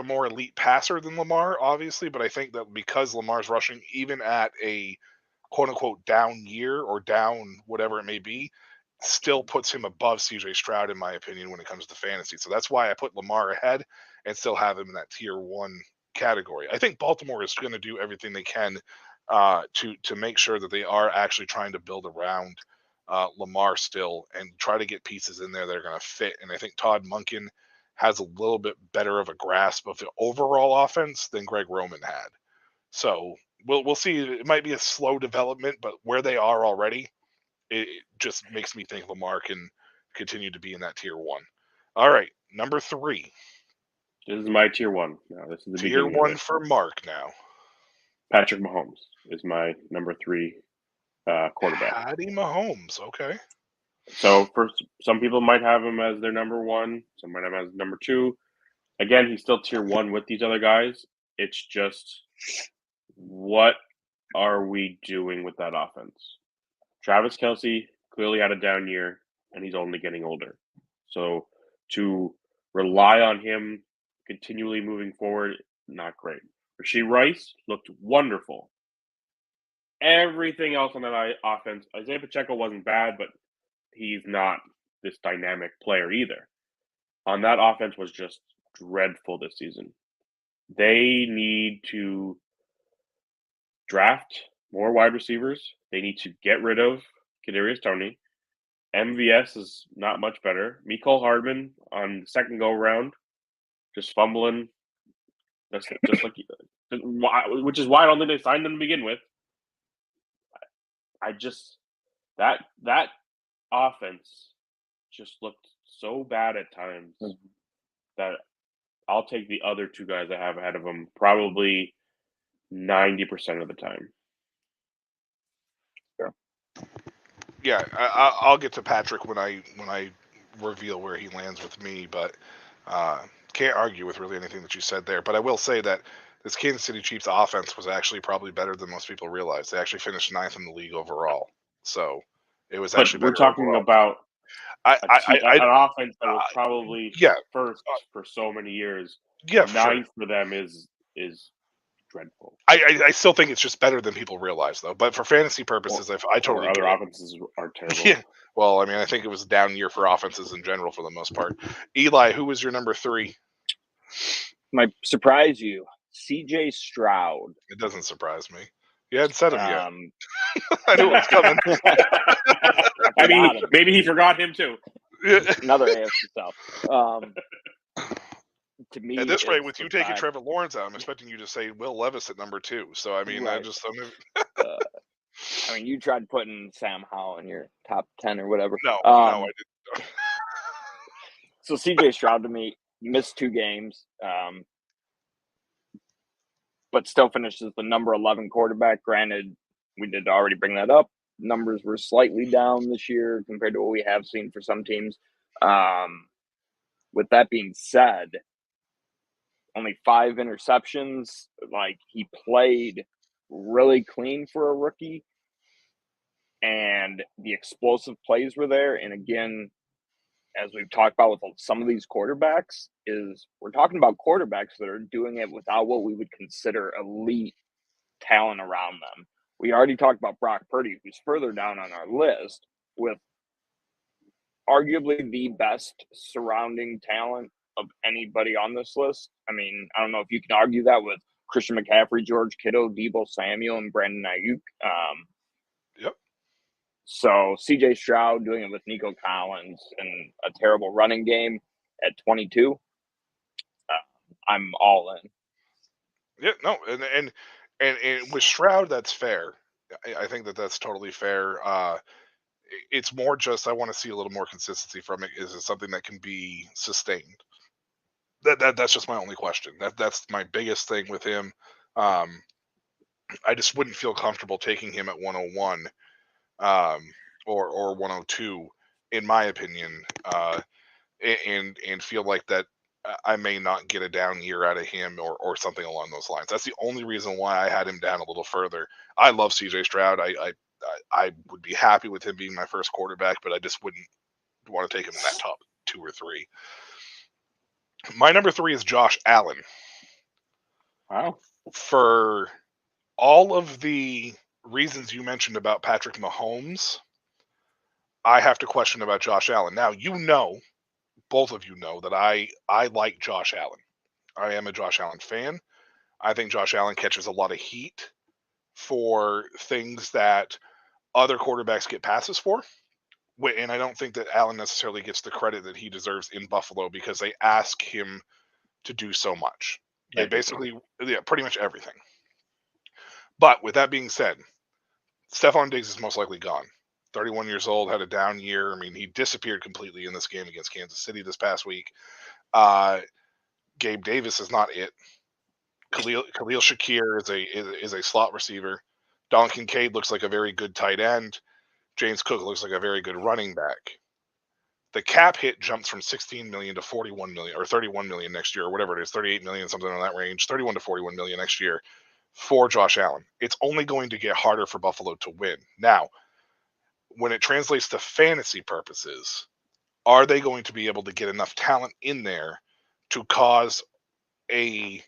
Speaker 1: more elite passer than Lamar, obviously, but I think that because Lamar's rushing even at a quote unquote down year or down whatever it may be, still puts him above CJ Stroud in my opinion when it comes to fantasy. So that's why I put Lamar ahead and still have him in that tier 1 category. I think Baltimore is going to do everything they can to make sure that they are actually trying to build around Lamar still and try to get pieces in there that are going to fit. And I think Todd Monken has a little bit better of a grasp of the overall offense than Greg Roman had. So we'll see. It might be a slow development, but where they are already, it just makes me think Lamar can continue to be in that tier 1. All right, number 3.
Speaker 2: This is my tier 1. Now, this is the
Speaker 1: tier
Speaker 2: beginning
Speaker 1: 1 for Mark now.
Speaker 2: Patrick Mahomes is my number 3 quarterback.
Speaker 1: Patty Mahomes, okay.
Speaker 2: So for some people might have him as their number 1. Some might have him as number 2. Again, he's still tier 1 with these other guys. It's just, what are we doing with that offense? Travis Kelce clearly had a down year, and he's only getting older. So to rely on him continually moving forward, not great. Rashee Rice looked wonderful. Everything else on that offense, Isaiah Pacheco wasn't bad, but he's not this dynamic player either. On that offense was just dreadful this season. They need to draft more wide receivers. They need to get rid of Kadarius Toney. MVS is not much better. Mecole Hardman on the second go around, just fumbling. That's just like, which is why I don't think they signed him to begin with. I just that offense just looked so bad at times that I'll take the other 2 guys I have ahead of them probably 90% of the time.
Speaker 1: Yeah, I'll get to Patrick when I reveal where he lands with me, but can't argue with really anything that you said there. But I will say that this Kansas City Chiefs offense was actually probably better than most people realize. They actually finished 9th in the league overall, so it was actually better.
Speaker 2: We're talking
Speaker 1: overall.
Speaker 2: about an offense that was probably first for so many years.
Speaker 1: Yeah,
Speaker 2: 9th for them is dreadful.
Speaker 1: I still think it's just better than people realize, though. But for fantasy purposes, I totally
Speaker 2: other
Speaker 1: get
Speaker 2: offenses are terrible.
Speaker 1: Yeah. Well, I mean, I think it was a down year for offenses in general for the most part. Eli, who was your number 3?
Speaker 3: Might surprise you, CJ Stroud.
Speaker 1: It doesn't surprise me. You hadn't said him yet. I knew it was coming.
Speaker 2: I mean, maybe he forgot him too.
Speaker 3: Another AFC South. To me,
Speaker 1: at this rate, with you taking Trevor Lawrence out, I'm expecting you to say Will Levis at number 2. So I mean,
Speaker 3: right. I mean, you tried putting Sam Howell in your top 10 or whatever.
Speaker 1: No, I didn't.
Speaker 3: So CJ Stroud to me missed 2 games, but still finishes the number 11 quarterback. Granted, we did already bring that up. Numbers were slightly down this year compared to what we have seen for some teams. With that being said, only 5 interceptions. Like, he played really clean for a rookie, and the explosive plays were there. And again, as we've talked about with some of these quarterbacks, is we're talking about quarterbacks that are doing it without what we would consider elite talent around them. We already talked about Brock Purdy, who's further down on our list, with arguably the best surrounding talent of anybody on this list. I mean, I don't know if you can argue that with Christian McCaffrey, George Kittle, Deebo Samuel, and Brandon Ayuk.
Speaker 1: Yep.
Speaker 3: So CJ Stroud doing it with Nico Collins and a terrible running game at 22. I'm all in.
Speaker 1: Yeah, no, and with Stroud, that's fair. I think that's totally fair. It's more just I want to see a little more consistency from it. Is it something that can be sustained? That's just my only question. That's my biggest thing with him. I just wouldn't feel comfortable taking him at 101 or 102, in my opinion, and feel like that I may not get a down year out of him or something along those lines. That's the only reason why I had him down a little further. I love CJ Stroud. I would be happy with him being my first quarterback, but I just wouldn't want to take him in that top 2 or 3. My number 3 is Josh Allen.
Speaker 2: Wow.
Speaker 1: For all of the reasons you mentioned about Patrick Mahomes, I have to question about Josh Allen. Now, both of you know that I like Josh Allen. I am a Josh Allen fan. I think Josh Allen catches a lot of heat for things that other quarterbacks get passes for. And I don't think that Allen necessarily gets the credit that he deserves in Buffalo because they ask him to do so much. They basically, pretty much everything. But with that being said, Stephon Diggs is most likely gone. 31 years old, had a down year. I mean, he disappeared completely in this game against Kansas City this past week. Gabe Davis is not it. Khalil Shakir is a slot receiver. Don Kincaid looks like a very good tight end. James Cook looks like a very good running back. The cap hit jumps from 16 million to 41 million or 31 million next year, or whatever it is, 38 million, something in that range, 31 to 41 million next year for Josh Allen. It's only going to get harder for Buffalo to win. Now, when it translates to fantasy purposes, are they going to be able to get enough talent in there to cause a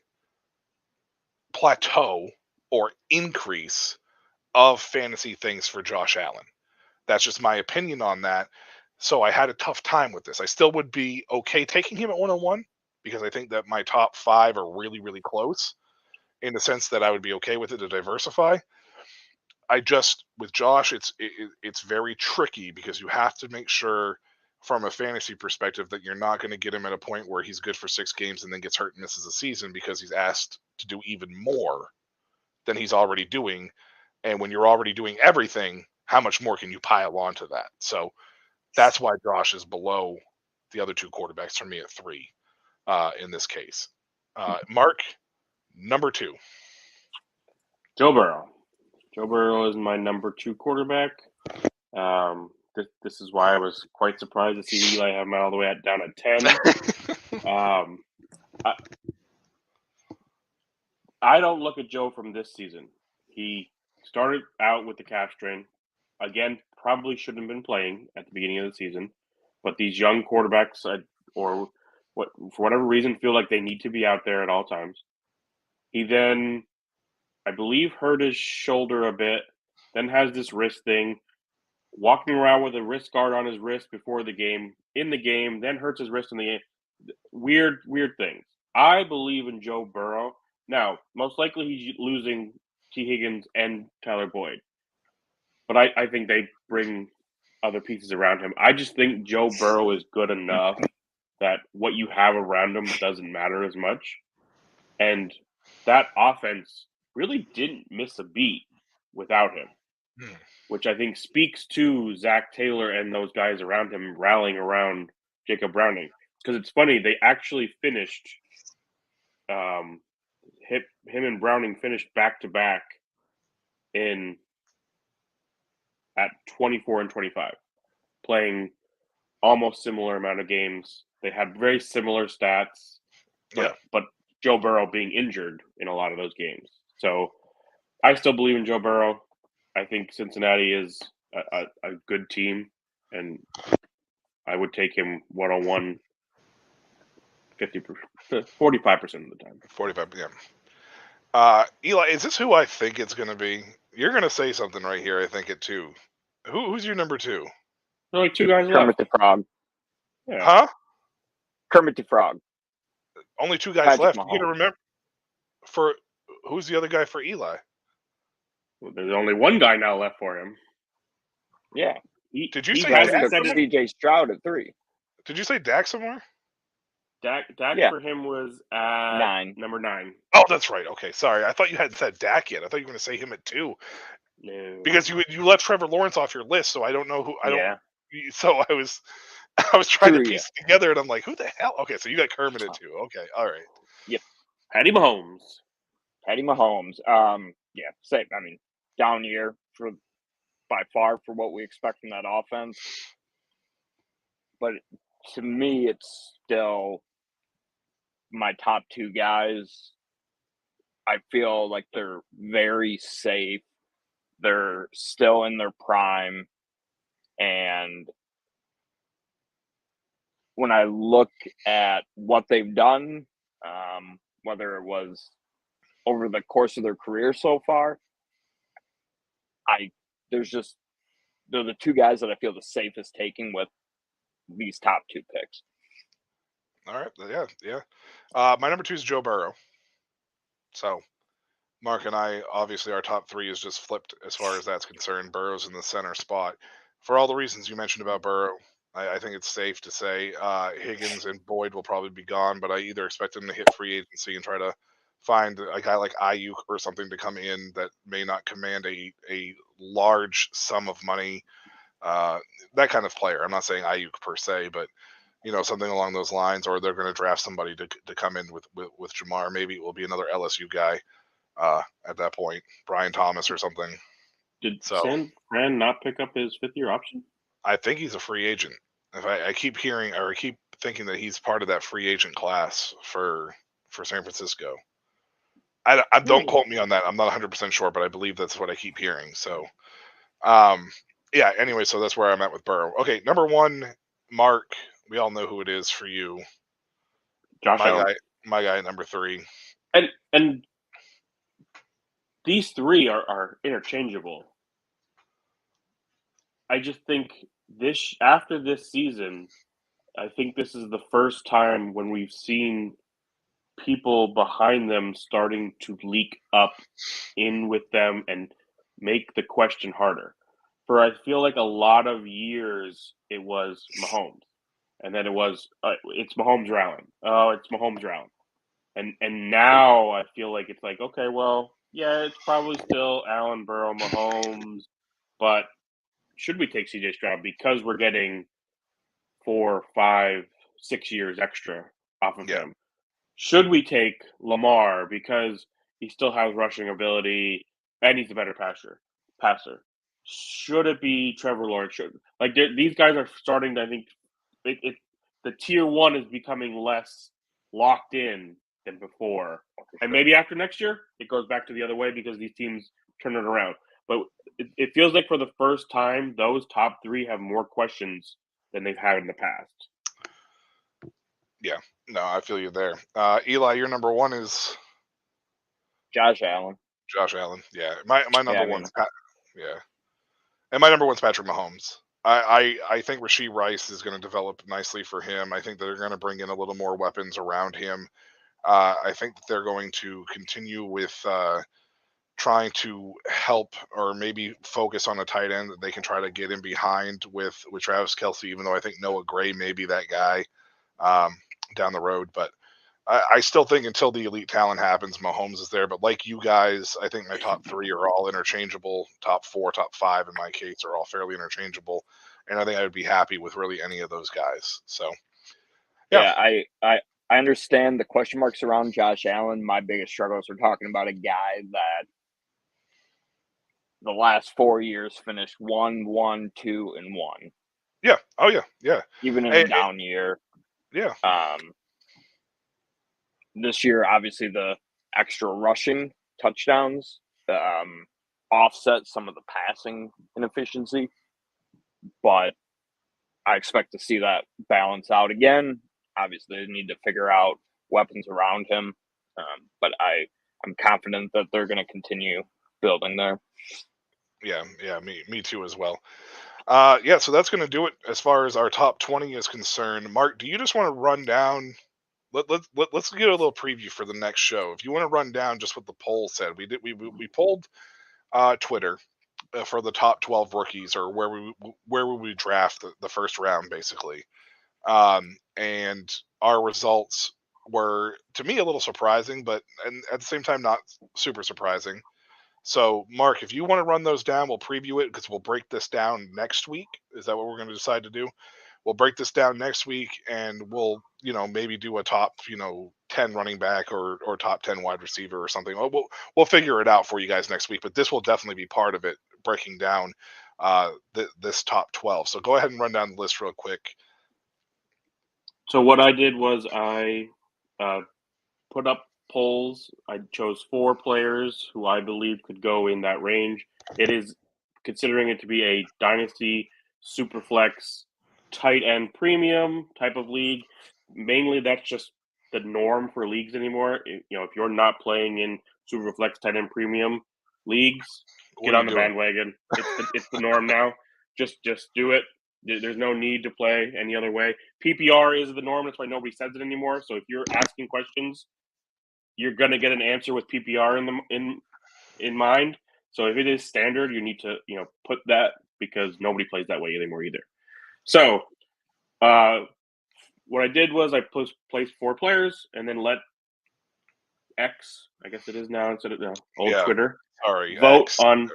Speaker 1: plateau or increase of fantasy things for Josh Allen? That's just my opinion on that. So I had a tough time with this. I still would be okay taking him at 101 because I think that my top 5 are really, really close in the sense that I would be okay with it to diversify. I just, with Josh, it's very tricky because you have to make sure from a fantasy perspective that you're not going to get him at a point where he's good for 6 games and then gets hurt and misses a season because he's asked to do even more than he's already doing. And when you're already doing everything, how much more can you pile onto that? So that's why Josh is below the other 2 quarterbacks for me at 3 in this case. Mark, number 2.
Speaker 2: Joe Burrow. Joe Burrow is my number 2 quarterback. This is why I was quite surprised to see Eli have him all the way down at 10. I don't look at Joe from this season. He started out with the calf strain. Again, probably shouldn't have been playing at the beginning of the season. But these young quarterbacks, for whatever reason, feel like they need to be out there at all times. He then, I believe, hurt his shoulder a bit, then has this wrist thing, walking around with a wrist guard on his wrist before the game, in the game, then hurts his wrist in the game. Weird things. I believe in Joe Burrow. Now, most likely he's losing T. Higgins and Tyler Boyd. But I think they bring other pieces around him. I just think Joe Burrow is good enough that what you have around him doesn't matter as much. And that offense really didn't miss a beat without him, which I think speaks to Zach Taylor and those guys around him rallying around Jacob Browning. Because it's funny, they actually finished him and Browning finished back-to-back at 24 and 25, playing almost similar amount of games. They had very similar stats, but Joe Burrow being injured in a lot of those games. So I still believe in Joe Burrow. I think Cincinnati is a good team, and I would take him one-on-one 45% of the time.
Speaker 1: 45, yeah. Eli, is this who I think it's going to be? You're going to say something right here, I think, at 2. Who's your number 2?
Speaker 2: There are only 2 guys
Speaker 3: Kermit
Speaker 2: left.
Speaker 3: the Frog.
Speaker 2: Yeah.
Speaker 1: Huh?
Speaker 3: Kermit the Frog.
Speaker 1: Only 2 guys
Speaker 3: Patrick
Speaker 1: left.
Speaker 3: Mahomes.
Speaker 1: You got to remember, who's the other guy for Eli?
Speaker 2: Well, there's only 1 guy now left for him.
Speaker 3: Yeah.
Speaker 1: Did you say
Speaker 3: Dak?
Speaker 1: Dak?
Speaker 3: CJ Stroud at 3.
Speaker 1: Did you say Dak somewhere?
Speaker 2: Dak for him was at
Speaker 3: 9.
Speaker 2: Number 9.
Speaker 1: Oh, that's right. Okay, sorry. I thought you hadn't said Dak yet. I thought you were going to say him at 2.
Speaker 2: No.
Speaker 1: Because you left Trevor Lawrence off your list, so I don't know who. So I was trying to piece it together, and I'm like, who the hell? Okay, so you got Kermit at 2. Okay, all right.
Speaker 3: Yep.
Speaker 2: Patty Mahomes.
Speaker 3: Yeah, same. I mean, down year by far for what we expect from that offense. But to me, it's still my top 2 guys. I feel like they're very safe. They're still in their prime. And when I look at what they've done, whether it was over the course of their career so far, they're the 2 guys that I feel the safest taking with these top 2 picks.
Speaker 1: All right. Yeah. My number 2 is Joe Burrow. So Mark and I, obviously, our top three is just flipped as far as that's concerned. Burrow's in the center spot. For all the reasons you mentioned about Burrow, I think it's safe to say Higgins and Boyd will probably be gone, but I either expect them to hit free agency and try to find a guy like Ayuk or something to come in that may not command a large sum of money. That kind of player. I'm not saying Ayuk per se, but something along those lines, or they're going to draft somebody to come in with Jamar. Maybe it will be another LSU guy at that point, Brian Thomas or something.
Speaker 2: Did San Fran not pick up his 5th-year option?
Speaker 1: I think he's a free agent. If I keep hearing or keep thinking that he's part of that free agent class for San Francisco. I don't quote me on that. I'm not 100% sure, but I believe that's what I keep hearing. So, yeah. Anyway, so that's where I'm at with Burrow. Okay, number 1, Mark. We all know who it is for you.
Speaker 2: Josh Allen.
Speaker 1: My guy, number 3.
Speaker 2: And these 3 are interchangeable. I just think after this season, I think this is the first time when we've seen people behind them starting to leak up in with them and make the question harder. For I feel like a lot of years it was Mahomes, and then it was it's Mahomes or Allen. Oh, it's Mahomes or Allen. And now I feel like it's like, okay, well, yeah, it's probably still Allen, Burrow, Mahomes, but should we take CJ Stroud because we're getting 4, 5, 6 years extra off of him? Should we take Lamar because he still has rushing ability and he's a better passer? Should it be Trevor Lawrence? These guys are starting to, I think, the tier 1 is becoming less locked in than before. And maybe after next year, it goes back to the other way because these teams turn it around. But it feels like for the first time, those top 3 have more questions than they've had in the past.
Speaker 1: Yeah, no, I feel you there. Eli, your number 1 is
Speaker 3: Josh Allen.
Speaker 1: Josh Allen. Yeah, my number one's and my number 1's Patrick Mahomes. I think Rashee Rice is going to develop nicely for him. I think they're going to bring in a little more weapons around him. I think that they're going to continue with trying to help or maybe focus on a tight end that they can try to get in behind with Travis Kelce, even though I think Noah Gray may be that guy down the road. But I still think until the elite talent happens, Mahomes is there. But like you guys, I think my top 3 are all interchangeable. Top 4, top 5 in my case are all fairly interchangeable. And I think I would be happy with really any of those guys. So,
Speaker 3: yeah, I understand the question marks around Josh Allen. My biggest struggles are talking about a guy that the last 4 years finished 1, 1, 2, and 1.
Speaker 1: Yeah. Oh yeah. Yeah.
Speaker 3: Even in a down year.
Speaker 1: Yeah.
Speaker 3: This year, obviously, the extra rushing touchdowns offset some of the passing inefficiency, but I expect to see that balance out again. Obviously, they need to figure out weapons around him, but I'm confident that they're going to continue building there.
Speaker 1: Yeah, me too as well. Yeah, so that's going to do it as far as our top 20 is concerned. Mark, do you just want to run down? Let's get a little preview for the next show. If you want to run down just what the poll said, we polled Twitter for the top 12 rookies, or where would we draft the first round, basically. And our results were, to me, a little surprising, but at the same time not super surprising. So, Mark, if you want to run those down, we'll preview it because we'll break this down next week. Is that what we're going to decide to do? We'll break this down next week, and we'll, maybe do a top, 10 running back or top 10 wide receiver or something. We'll figure it out for you guys next week, but this will definitely be part of it, breaking down this top 12. So go ahead and run down the list real quick.
Speaker 2: So what I did was I put up polls. I chose 4 players who I believe could go in that range. It is considering it to be a Dynasty Superflex tight end premium type of league. Mainly that's just the norm for leagues anymore. If you're not playing in Superflex tight end premium leagues, get on the bandwagon. It's the norm now. Just do it. There's no need to play any other way. PPR is the norm. That's why nobody says it anymore. So if you're asking questions, you're going to get an answer with PPR in mind. So if it is standard, you need to put that, because nobody plays that way anymore either. So what I did was I placed 4 players and then let X, I guess it is now instead of Twitter, vote
Speaker 1: X.
Speaker 2: on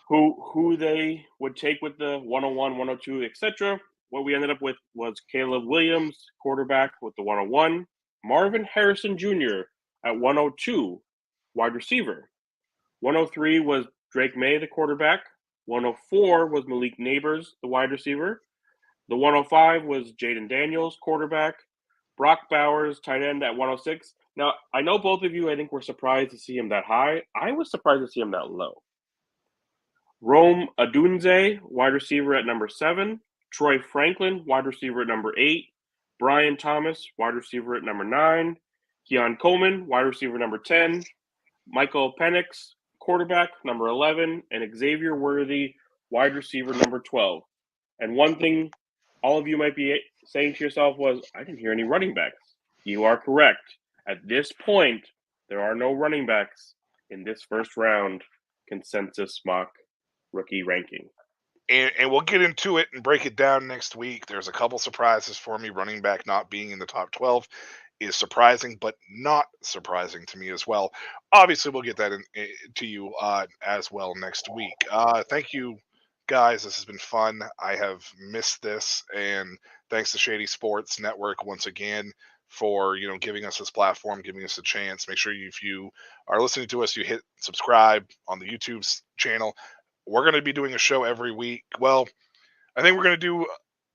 Speaker 2: who they would take with the 101, 102, etc. What we ended up with was Caleb Williams, quarterback, with the 101. Marvin Harrison Jr. at 102, wide receiver. 103 was Drake May, the quarterback. 104 was Malik Neighbors, the wide receiver. The 105 was Jaden Daniels, quarterback. Brock Bowers, tight end, at 106. Now, I know both of you, I think, were surprised to see him that high. I was surprised to see him that low. Rome Adunze, wide receiver, at number 7. Troy Franklin, wide receiver, at number 8. Brian Thomas, wide receiver, at number 9. Keon Coleman, wide receiver, number 10. Michael Penix, quarterback, number 11. And Xavier Worthy, wide receiver, number 12. And one thing all of you might be saying to yourself was, I didn't hear any running backs. You are correct. At this point, there are no running backs in this first round consensus mock rookie ranking.
Speaker 1: And we'll get into it and break it down next week. There's a couple surprises for me. Running back not being in the top 12 is surprising, but not surprising to me as well. Obviously, we'll get that to you as well next week. Thank you, guys. This has been fun. I have missed this, and thanks to Shady Sports Network once again for giving us this platform, giving us a chance. Make sure if you are listening to us, you hit subscribe on the YouTube channel. We're going to be doing a show every week. Well, I think we're going to do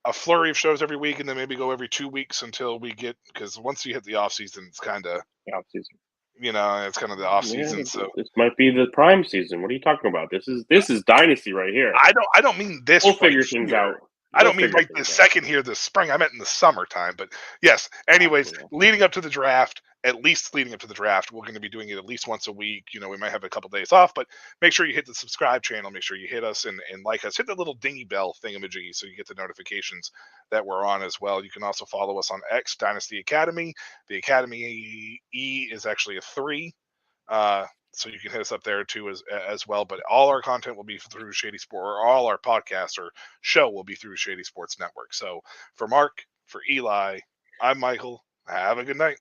Speaker 1: a flurry of shows every week, and then maybe go every 2 weeks until we get, because once you hit the off season, it's kind of
Speaker 3: off season.
Speaker 1: It's kind of the off season. So
Speaker 2: this might be the prime season. What are you talking about? This is Dynasty right here.
Speaker 1: I don't mean this.
Speaker 2: We'll figure things out.
Speaker 1: I don't mean right this second here this spring. I meant in the summertime. But yes, anyways, leading up to the draft, we're going to be doing it at least once a week. We might have a couple days off, but make sure you hit the subscribe channel. Make sure you hit us and like us. Hit the little dingy bell thingamajiggy so you get the notifications that we're on as well. You can also follow us on X, Dynasty Academy. The Academy E is actually a 3. So you can hit us up there too as well. But all our content will be through Shady Sport, or all our podcasts or show will be through Shady Sports Network. So for Mark, for Eli, I'm Michael. Have a good night.